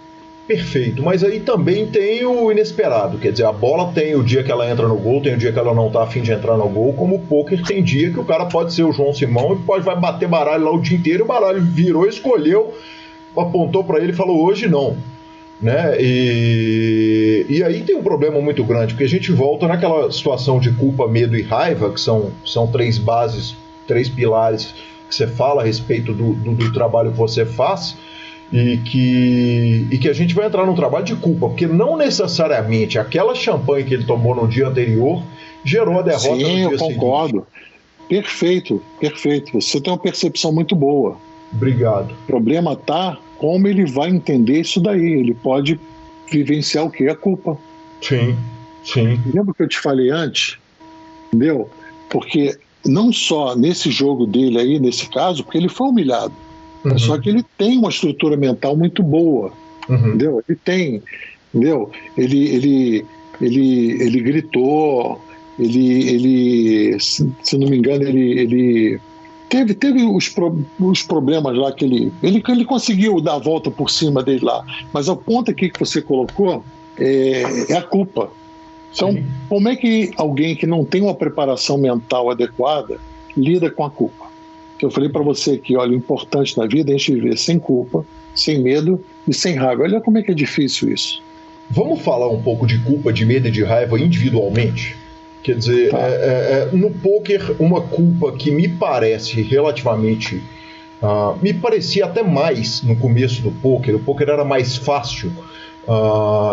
Perfeito, mas aí também tem o inesperado, quer dizer, a bola tem o dia que ela entra no gol, tem o dia que ela não tá a fim de entrar no gol, como o pôquer tem dia que o cara pode ser o João Simão e vai bater baralho lá o dia inteiro, o baralho virou, escolheu, apontou para ele e falou, hoje não, né? E aí tem um problema muito grande, porque a gente volta naquela situação de culpa, medo e raiva, que são três bases 3 pilares que você fala a respeito do trabalho que você faz, e que a gente vai entrar num trabalho de culpa, porque não necessariamente aquela champanhe que ele tomou no dia anterior gerou a derrota no dia seguinte. Sim, eu concordo. Perfeito. Você tem uma percepção muito boa. Obrigado. O problema está como ele vai entender isso daí. Ele pode vivenciar o que? A culpa. Sim. Lembra que eu te falei antes? Entendeu? Porque não só nesse jogo dele aí, nesse caso, porque ele foi humilhado. Só que ele tem uma estrutura mental muito boa. Entendeu? Ele tem. Entendeu? Ele gritou. Ele, se não me engano, ele teve os problemas lá que ele conseguiu dar a volta por cima dele lá, mas o ponto aqui que você colocou é a culpa. Então, como é que alguém que não tem uma preparação mental adequada lida com a culpa? Eu falei para você aqui, olha, o importante na vida é a gente viver sem culpa, sem medo e sem raiva. Olha como é que é difícil isso. Vamos falar um pouco de culpa, de medo e de raiva individualmente? Quer dizer, no pôquer, uma culpa que me parece relativamente... me parecia até mais no começo do pôquer. O pôquer era mais fácil.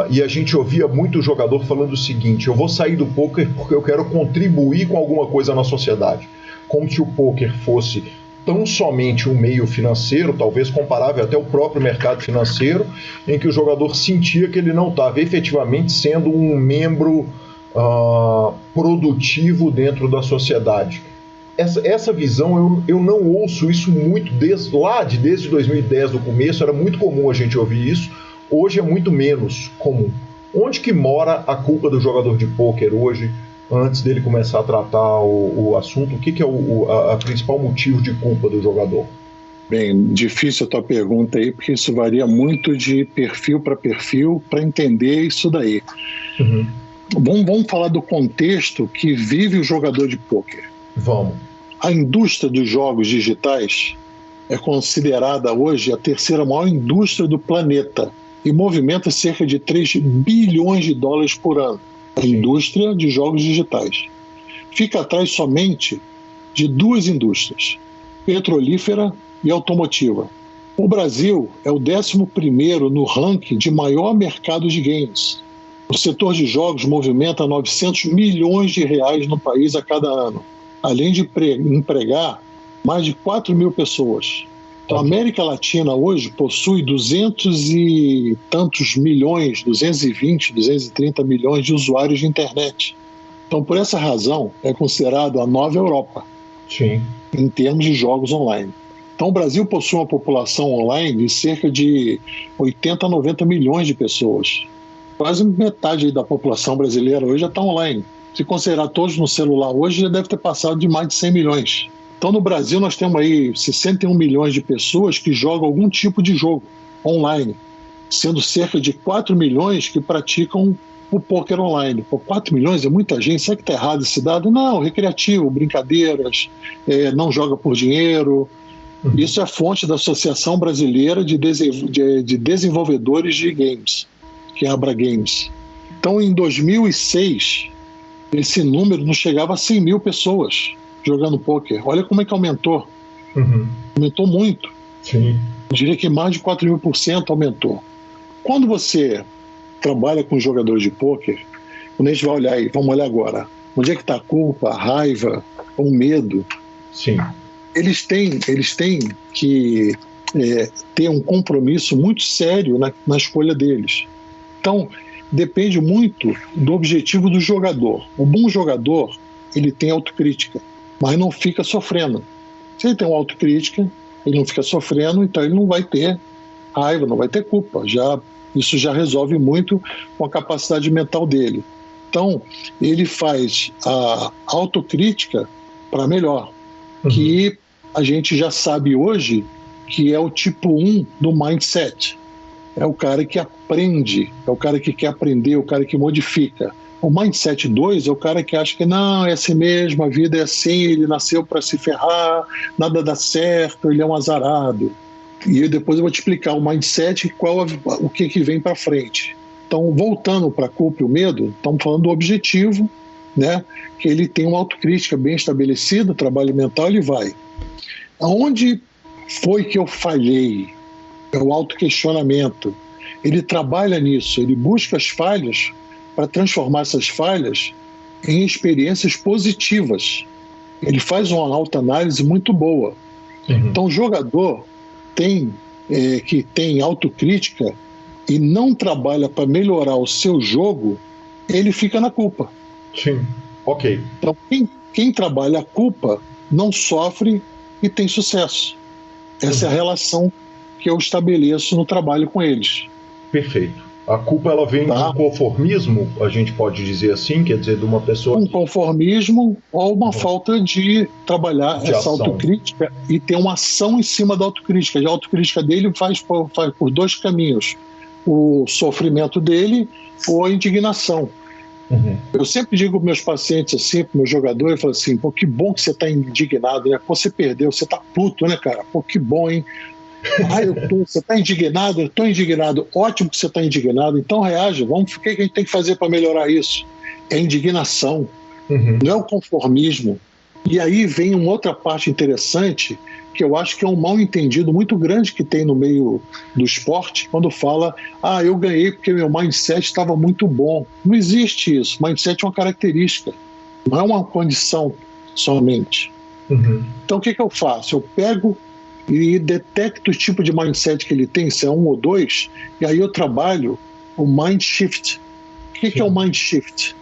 E a gente ouvia muito jogador falando o seguinte: eu vou sair do pôquer porque eu quero contribuir com alguma coisa na sociedade. Como se o pôquer fosse tão somente um meio financeiro, talvez comparável até ao próprio mercado financeiro, em que o jogador sentia que ele não estava efetivamente sendo um membro produtivo dentro da sociedade. Essa visão, eu não ouço isso muito desde 2010, no começo, era muito comum a gente ouvir isso, hoje é muito menos comum. Onde que mora a culpa do jogador de pôquer hoje, antes dele começar a tratar o assunto? O que é a principal motivo de culpa do jogador? Bem, difícil a tua pergunta aí, porque isso varia muito de perfil para entender isso daí. Vamos falar do contexto que vive o jogador de pôquer. Vamos. A indústria dos jogos digitais é considerada hoje a 3ª maior indústria do planeta e movimenta cerca de 3 bilhões de dólares por ano. A indústria de jogos digitais fica atrás somente de 2 indústrias, petrolífera e automotiva. O Brasil é o 11º no ranking de maior mercado de games. O setor de jogos movimenta 900 milhões de reais no país a cada ano, além de empregar mais de 4 mil pessoas. Então, a América Latina hoje possui 200 e tantos milhões, 220, 230 milhões de usuários de internet. Então, por essa razão, é considerado a nova Europa. Sim. Em termos de jogos online. Então, o Brasil possui uma população online de cerca de 80 a 90 milhões de pessoas. Quase metade da população brasileira hoje já está online. Se considerar todos no celular hoje, já deve ter passado de mais de 100 milhões. Então, no Brasil, nós temos aí 61 milhões de pessoas que jogam algum tipo de jogo online, sendo cerca de 4 milhões que praticam o pôquer online. Pô, 4 milhões é muita gente. Será que está errado esse dado? Não, recreativo, brincadeiras, não joga por dinheiro. Isso é a fonte da Associação Brasileira de Desenvolvedores de Games, que é a Abragames. Então, em 2006, esse número não chegava a 100 mil pessoas jogando pôquer. Olha como é que aumentou. Aumentou muito. Sim. Eu diria que mais de 4.000% aumentou. Quando você trabalha com jogadores de pôquer, quando a gente vai olhar aí, vamos olhar agora, onde é que está a culpa, a raiva, o medo? Sim. Eles têm que ter um compromisso muito sério na escolha deles. Então, depende muito do objetivo do jogador. O bom jogador, ele tem autocrítica, mas não fica sofrendo. Se ele tem uma autocrítica, ele não fica sofrendo, então ele não vai ter raiva, não vai ter culpa. Isso já resolve muito com a capacidade mental dele. Então, ele faz a autocrítica para melhor, que a gente já sabe hoje que é o tipo 1 do mindset. É o cara que aprende, é o cara que quer aprender, é o cara que modifica. O mindset 2 é o cara que acha que não, é assim mesmo, a vida é assim, ele nasceu para se ferrar, nada dá certo, ele é um azarado. E depois eu vou te explicar o mindset e o que vem para frente. Então, voltando para a culpa e o medo, estamos falando do objetivo né? Que ele tem uma autocrítica bem estabelecida, trabalho mental, ele vai. Aonde foi que eu falhei? É o autoquestionamento. Ele trabalha nisso, ele busca as falhas para transformar essas falhas em experiências positivas. Ele faz uma autoanálise muito boa. Então, o jogador que tem autocrítica e não trabalha para melhorar o seu jogo, ele fica na culpa. Sim, ok. Então, quem trabalha a culpa não sofre e tem sucesso. Essa é a relação que eu estabeleço no trabalho com eles. Perfeito. A culpa ela vem do conformismo, a gente pode dizer assim, quer dizer, de uma pessoa... Um conformismo ou uma falta de trabalhar essa autocrítica e ter uma ação em cima da autocrítica. A autocrítica dele faz por dois caminhos. O sofrimento dele ou a indignação. Eu sempre digo para meus pacientes assim, para meus jogadores, eu falo assim, pô, que bom que você está indignado, né? Pô, você perdeu, você está puto, né, cara? Pô, que bom, hein? Você está indignado? Eu estou indignado. Ótimo que você está indignado. Então reage. O que a gente tem que fazer para melhorar isso? É indignação. Não é o conformismo. E aí vem uma outra parte interessante que eu acho que é um mal entendido muito grande que tem no meio do esporte quando fala, eu ganhei porque meu mindset estava muito bom. Não existe isso. Mindset é uma característica. Não é uma condição somente. Então o que eu faço? Eu pego e detecto o tipo de mindset que ele tem, se é 1 ou 2, e aí eu trabalho o mind shift. O que é o mind shift?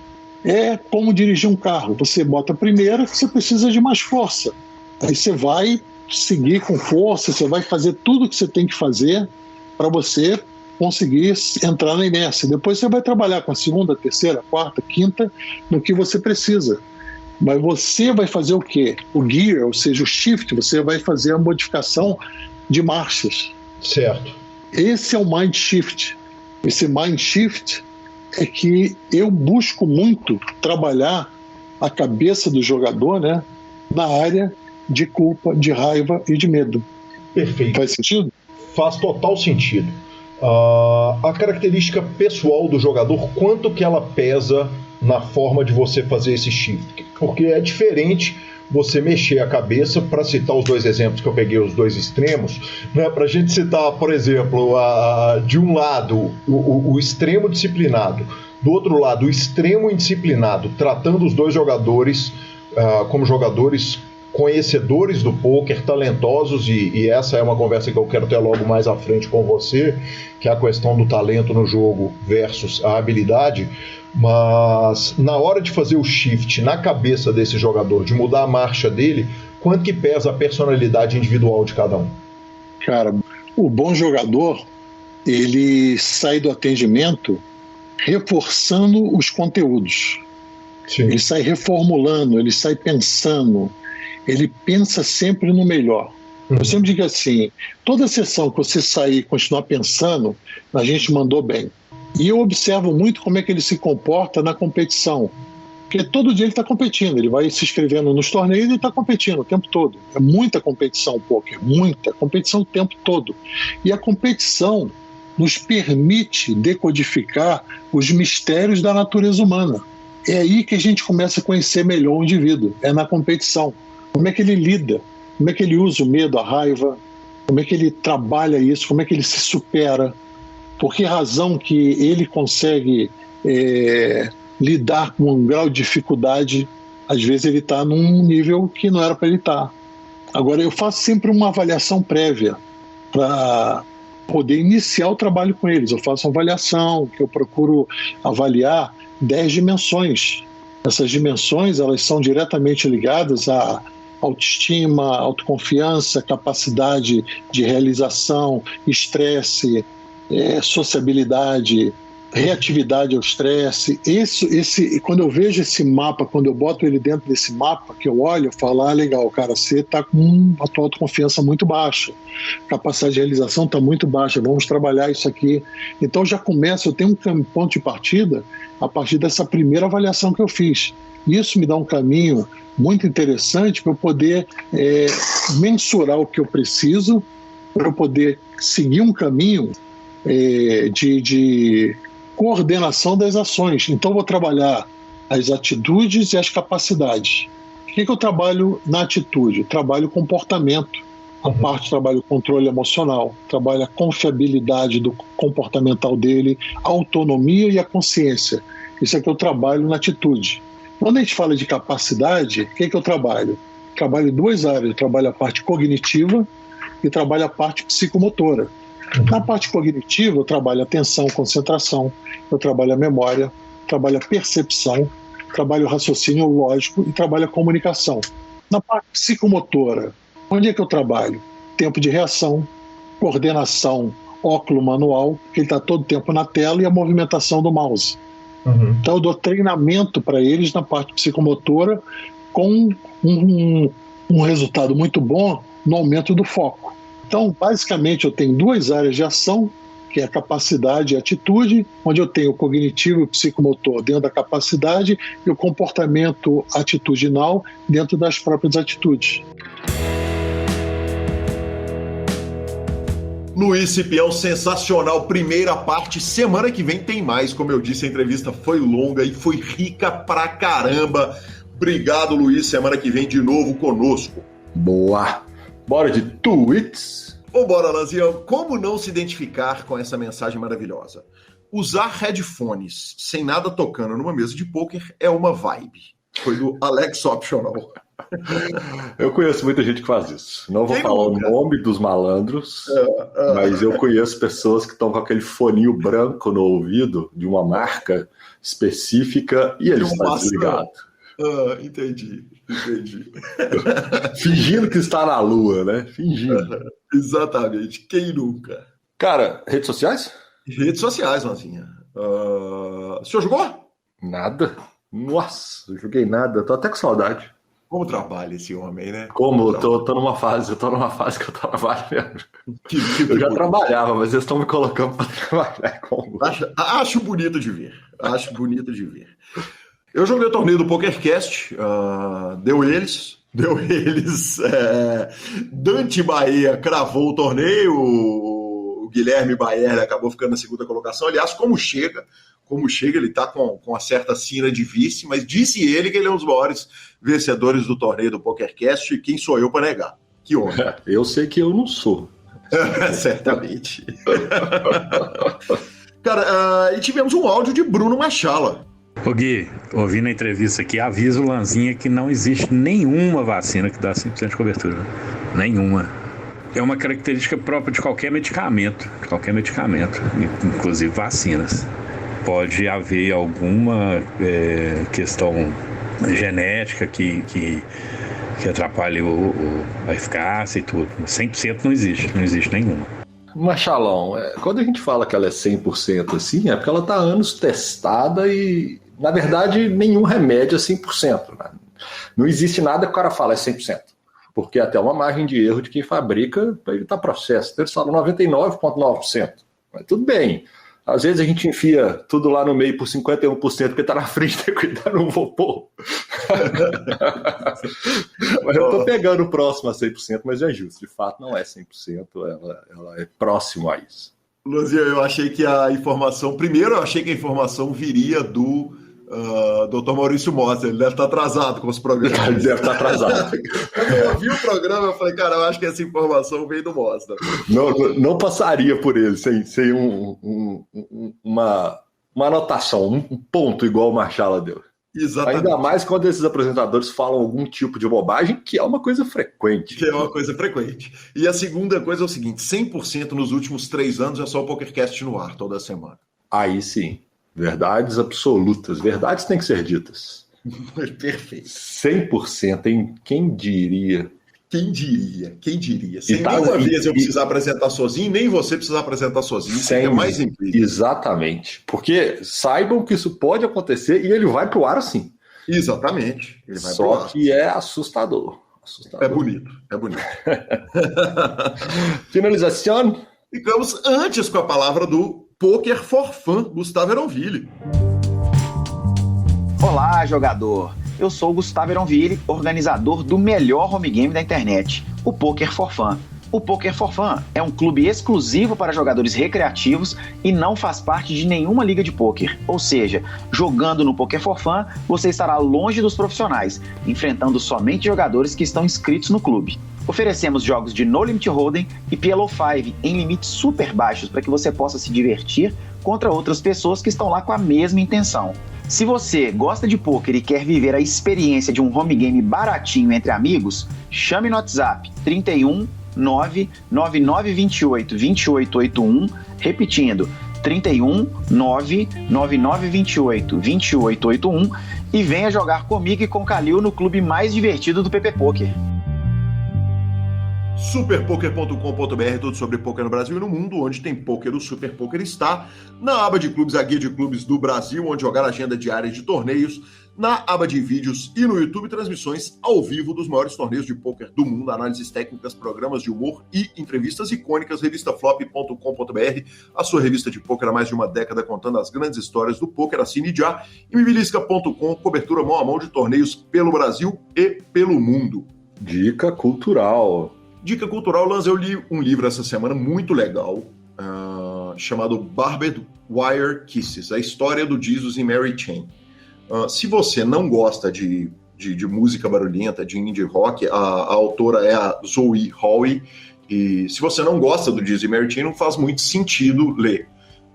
É como dirigir um carro. Você bota a primeira, você precisa de mais força. Aí você vai seguir com força, você vai fazer tudo o que você tem que fazer para você conseguir entrar na inércia. Depois você vai trabalhar com a segunda, terceira, quarta, quinta, no que você precisa. Mas você vai fazer o quê? O gear, ou seja, o shift, você vai fazer a modificação de marchas. Certo. Esse é o mind shift. Esse mind shift é que eu busco muito trabalhar a cabeça do jogador, né, na área de culpa, de raiva e de medo. Perfeito. Faz sentido? Faz total sentido. A característica pessoal do jogador, quanto que ela pesa na forma de você fazer esse shift? Porque é diferente você mexer a cabeça, para citar os dois exemplos que eu peguei, os dois extremos, né? Para a gente citar, por exemplo, de um lado o extremo disciplinado, do outro lado o extremo indisciplinado, tratando os dois jogadores como jogadores conhecedores do pôquer, talentosos, e essa é uma conversa que eu quero ter logo mais à frente com você, que é a questão do talento no jogo versus a habilidade. Mas na hora de fazer o shift na cabeça desse jogador, de mudar a marcha dele, quanto que pesa a personalidade individual de cada um? Cara, o bom jogador, ele sai do atendimento reforçando os conteúdos. Sim. Ele sai reformulando, ele sai pensando, ele pensa sempre no melhor. Eu sempre digo assim, toda sessão que você sair e continuar pensando, a gente mandou bem. E eu observo muito como é que ele se comporta na competição. Porque todo dia ele está competindo, ele vai se inscrevendo nos torneios e está competindo o tempo todo. É muita competição, pôquer, muita competição o tempo todo. E a competição nos permite decodificar os mistérios da natureza humana. É aí que a gente começa a conhecer melhor o indivíduo, é na competição. Como é que ele lida, como é que ele usa o medo, a raiva, como é que ele trabalha isso, como é que ele se supera, por que razão que ele consegue lidar com um grau de dificuldade, às vezes ele está num nível que não era para ele estar. Agora, eu faço sempre uma avaliação prévia para poder iniciar o trabalho com eles. Eu faço uma avaliação, que eu procuro avaliar 10 dimensões. Essas dimensões, elas são diretamente ligadas à autoestima, autoconfiança, capacidade de realização, estresse, sociabilidade, reatividade ao estresse. Quando eu vejo esse mapa, quando eu boto ele dentro desse mapa, que eu olho, eu falo, legal, cara, você está com a tua autoconfiança muito baixa, capacidade de realização está muito baixa, vamos trabalhar isso aqui. Então já começa, eu tenho um ponto de partida a partir dessa primeira avaliação que eu fiz. Isso me dá um caminho muito interessante para eu poder mensurar o que eu preciso, para eu poder seguir um caminho de coordenação das ações. Então, vou trabalhar as atitudes e as capacidades. O que eu trabalho na atitude? Eu trabalho comportamento. A parte trabalha o controle emocional, trabalha a confiabilidade do comportamental dele, a autonomia e a consciência. Isso é que eu trabalho na atitude. Quando a gente fala de capacidade, o que eu trabalho? Trabalho em 2 áreas. Eu trabalho a parte cognitiva e trabalho a parte psicomotora. Na parte cognitiva, eu trabalho a atenção, concentração, eu trabalho a memória, trabalho a percepção, trabalho o raciocínio lógico e trabalho a comunicação. Na parte psicomotora, onde é que eu trabalho? Tempo de reação, coordenação óculo-manual, que ele está todo o tempo na tela, e a movimentação do mouse. Então eu dou treinamento para eles na parte psicomotora com um resultado muito bom no aumento do foco. Então, basicamente, eu tenho 2 áreas de ação, que é a capacidade e a atitude, onde eu tenho o cognitivo e o psicomotor dentro da capacidade e o comportamento atitudinal dentro das próprias atitudes. Luiz Cipião, sensacional. Primeira parte, semana que vem tem mais. Como eu disse, a entrevista foi longa e foi rica pra caramba. Obrigado, Luiz. Semana que vem de novo conosco. Boa. Bora de tweets. Vambora, Lanzinha. Como não se identificar com essa mensagem maravilhosa? Usar headphones sem nada tocando numa mesa de pôquer é uma vibe. Foi do Alex Optional. Eu conheço muita gente que faz isso. Não vou falar o nome dos malandros, mas eu conheço pessoas que estão com aquele foninho branco no ouvido de uma marca específica e ele está desligado. Entendi. Fingindo que está na lua, né? Fingindo. Exatamente. Quem nunca? Cara, redes sociais? Redes sociais, Lanzinha. O senhor jogou? Nada. Nossa, eu joguei nada. Tô até com saudade. Como trabalha esse homem, né? Como? Eu tô numa fase que eu trabalho mesmo. Eu já trabalhava, mas eles estão me colocando para trabalhar. Acho bonito de ver. Eu joguei o torneio do PokerCast, deu eles. Dante Bahia cravou o torneio, o Guilherme Baer acabou ficando na segunda colocação. Aliás, como chega, ele está com uma certa sina de vice, mas disse ele que ele é um dos maiores vencedores do torneio do PokerCast, e quem sou eu para negar? Que homem. Eu sei que eu não sou. Certamente. Cara, e tivemos um áudio de Bruno Machala. Ô Gui, ouvindo a entrevista aqui, avisa o Lanzinha que não existe nenhuma vacina que dá 100% de cobertura. Nenhuma. É uma característica própria de qualquer medicamento, inclusive vacinas. Pode haver alguma questão genética que atrapalhe a eficácia e tudo. 100% não existe nenhuma. Machalão, quando a gente fala que ela é 100% assim, é porque ela está há anos testada e, na verdade, nenhum remédio é 100%. Né? Não existe nada que o cara fala é 100%. Porque até uma margem de erro de quem fabrica para evitar processo. Então, eles falam 99,9%. Mas tudo bem. Às vezes a gente enfia tudo lá no meio por 51%, porque está na frente, tem que cuidar, não vou pôr. Mas eu estou pegando o próximo a 100%, mas é justo. De fato, não é 100%, ela é próximo a isso. Luzia, eu achei que a informação viria do Dr. Maurício Mosser. Ele deve estar atrasado com os programas. Ele deve estar atrasado. Quando eu vi o programa, eu falei, cara, eu acho que essa informação veio do Mosser. Não passaria por ele sem uma anotação, um ponto igual o Machala deu. Exatamente. Ainda mais quando esses apresentadores falam algum tipo de bobagem, que é uma coisa frequente. E a segunda coisa é o seguinte, 100% nos últimos 3 anos é só o PokerCast no ar, toda semana. Aí sim. Verdades absolutas. Verdades têm que ser ditas. Perfeito. 100%, hein? Quem diria? Sem nenhuma vez eu precisar apresentar sozinho, nem você precisar apresentar sozinho. Isso é mais incrível. Exatamente. Porque saibam que isso pode acontecer e ele vai pro ar assim. Exatamente. Ele vai Só que é assustador. É bonito. Finalização. Ficamos antes com a palavra do Poker for Fun, Gustavo Eronville. Olá, jogador. Eu sou o Gustavo Eronville, organizador do melhor home game da internet, o Poker for Fun. O Poker for Fun é um clube exclusivo para jogadores recreativos e não faz parte de nenhuma liga de pôquer. Ou seja, jogando no Poker for Fun, você estará longe dos profissionais, enfrentando somente jogadores que estão inscritos no clube. Oferecemos jogos de No Limit Hold'em e PLO5 em limites super baixos para que você possa se divertir contra outras pessoas que estão lá com a mesma intenção. Se você gosta de pôquer e quer viver a experiência de um home game baratinho entre amigos, chame no WhatsApp 31 99928 2881, repetindo 31 99928 2881 e venha jogar comigo e com Calil no clube mais divertido do PP Poker. Superpoker.com.br, tudo sobre poker no Brasil e no mundo. Onde tem poker, o Super Poker está. Na aba de clubes, a guia de clubes do Brasil, onde jogar a agenda diária de torneios. Na aba de vídeos e no YouTube, transmissões ao vivo dos maiores torneios de poker do mundo, análises técnicas, programas de humor e entrevistas icônicas. Revistaflop.com.br, a sua revista de poker há mais de uma década, contando as grandes histórias do poker. Assine já. E mibilisca.com, cobertura mão a mão de torneios pelo Brasil e pelo mundo. Dica cultural. Dica cultural, Lanza, eu li um livro essa semana muito legal, chamado Barbed Wire Kisses, a história do Jesus e Mary Chain. Se você não gosta de música barulhenta, de indie rock, a autora é a Zoe Hawley, e se você não gosta do Jesus e Mary Chain, não faz muito sentido ler.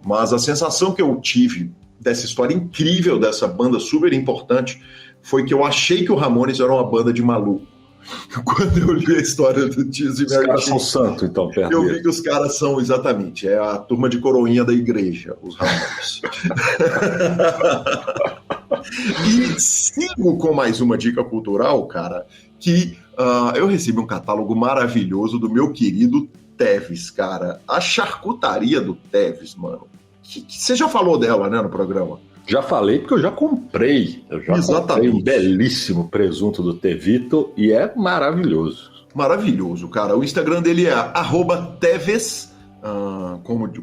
Mas a sensação que eu tive dessa história incrível, dessa banda super importante, foi que eu achei que o Ramones era uma banda de maluco. Quando eu li a história do Jesus e Mary Chain, os caras são santos, então, perto eu dele. vi que os caras são, exatamente, é a turma de coroinha da igreja, os Ramones. E sigo com mais uma dica cultural, cara, que eu recebi um catálogo maravilhoso do meu querido Teves, cara. A charcutaria do Teves, mano. Você já falou dela, né, no programa? Já falei porque eu já comprei. Comprei um belíssimo presunto do Tevito e é maravilhoso. Maravilhoso, cara. O Instagram dele é @Teves,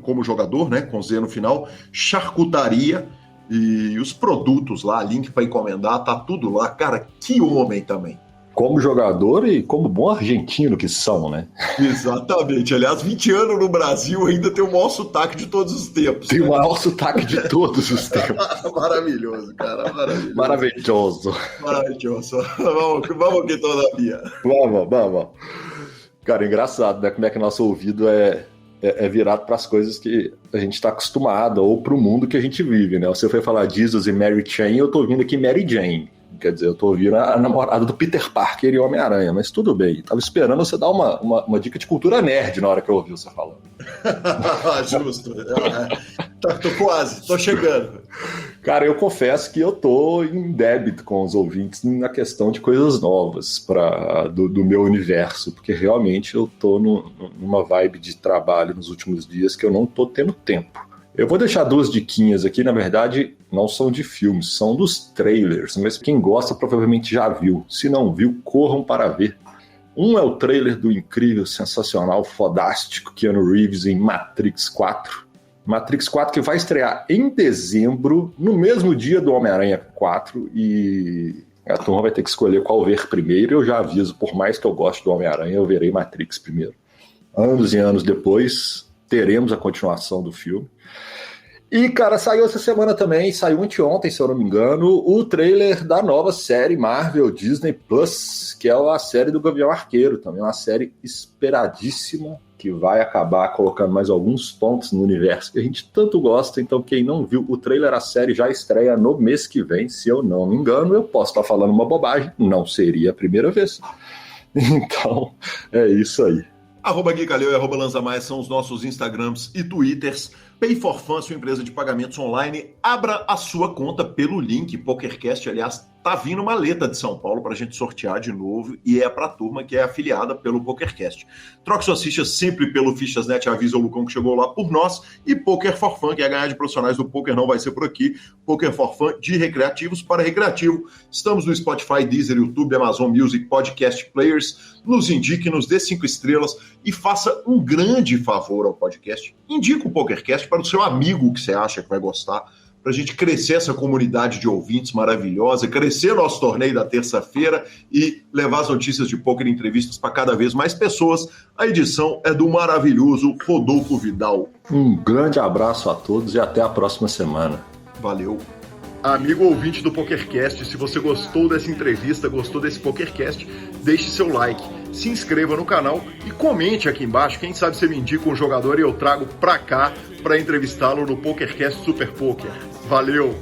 como jogador, né, com Z no final, charcutaria. E os produtos lá, link para encomendar, tá tudo lá. Cara, que homem também. Como jogador e como bom argentino que são, né? Exatamente. Aliás, 20 anos no Brasil ainda tem o maior sotaque de todos os tempos. Tem o maior sotaque de todos os tempos. Maravilhoso, cara. Maravilhoso. Maravilhoso. Vamos aqui todavia. Vamos. Cara, engraçado, né? Como é que nosso ouvido é virado para as coisas que a gente está acostumado, ou para o mundo que a gente vive, né? Você foi falar Jesus e Mary Chain, eu tô ouvindo aqui Mary Jane. Quer dizer, eu tô ouvindo a namorada do Peter Parker e Homem-Aranha, mas tudo bem. Tava esperando você dar uma dica de cultura nerd na hora que eu ouvi você falando. Justo. Tô quase, tô chegando. Cara, eu confesso que eu tô em débito com os ouvintes na questão de coisas novas do meu universo, porque realmente eu tô numa vibe de trabalho nos últimos dias que eu não tô tendo tempo. Eu vou deixar 2 diquinhas aqui, na verdade não são de filmes, são dos trailers, mas quem gosta provavelmente já viu. Se não viu, corram para ver. Um é o trailer do incrível, sensacional, fodástico Keanu Reeves em Matrix 4. Matrix 4 que vai estrear em dezembro, no mesmo dia do Homem-Aranha 4, e a turma vai ter que escolher qual ver primeiro. Eu já aviso, por mais que eu goste do Homem-Aranha, eu verei Matrix primeiro. Anos e anos depois, teremos a continuação do filme. E, cara, saiu essa semana também, saiu anteontem, se eu não me engano, o trailer da nova série Marvel Disney Plus, que é a série do Gavião Arqueiro, também uma série esperadíssima, que vai acabar colocando mais alguns pontos no universo que a gente tanto gosta. Então, quem não viu o trailer, a série já estreia no mês que vem, se eu não me engano. Eu posso estar falando uma bobagem, não seria a primeira vez. Então, é isso aí. @Gui Calil e @Lanza Maia são os nossos Instagrams e Twitters. Pay for Fun, sua empresa de pagamentos online, abra a sua conta pelo link. PokerCast, aliás, tá vindo uma maleta de São Paulo pra gente sortear de novo, e é pra turma que é afiliada pelo PokerCast. Troque suas fichas sempre pelo Fichas.net, avisa o Lucão que chegou lá por nós, e Poker for Fun, que é ganhar de profissionais do poker, não vai ser por aqui. Poker for Fun, de recreativos para recreativo. Estamos no Spotify, Deezer, YouTube, Amazon Music, Podcast Players. Nos indique, nos dê 5 estrelas e faça um grande favor ao podcast. Indique o PokerCast para o seu amigo que você acha que vai gostar. para a gente crescer essa comunidade de ouvintes maravilhosa, crescer nosso torneio da terça-feira e levar as notícias de pôquer e entrevistas para cada vez mais pessoas. A edição é do maravilhoso Rodolfo Vidal. Um grande abraço a todos e até a próxima semana. Valeu. Amigo ouvinte do PokerCast, se você gostou dessa entrevista, gostou desse PokerCast, deixe seu like, se inscreva no canal e comente aqui embaixo. Quem sabe você me indica um jogador e eu trago pra cá para entrevistá-lo no PokerCast Super Poker. Valeu!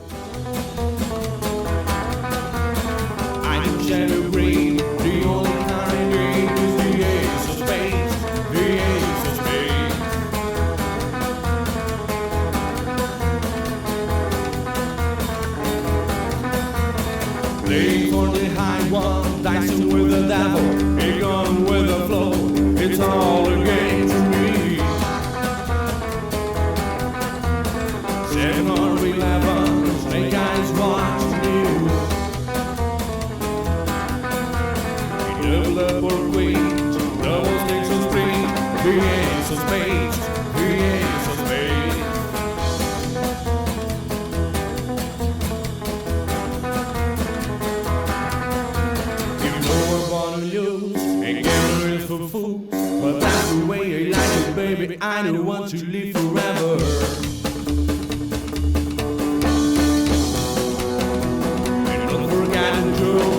Playing for the high one, dicing with the devil, a gun with the flow, it's all a game to me. 7 or 11, snake eyes watching you. Double up or queens, double sticks or strings, the ace of spades, the ace of spades. But that's the way I like it, baby. I don't want to live forever. And don't forget the joker.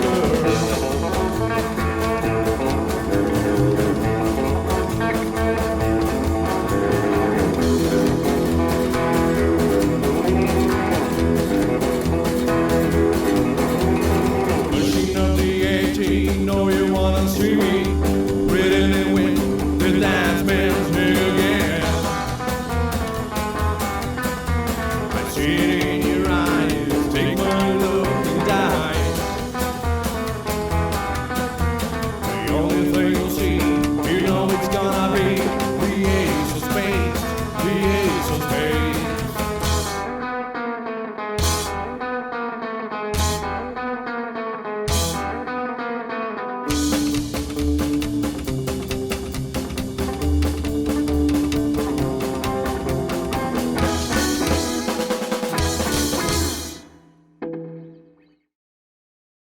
Machine of the 18, know you wanna see me. Written in wind, the dance man's here again. I see it in your eyes, take one look and die. The only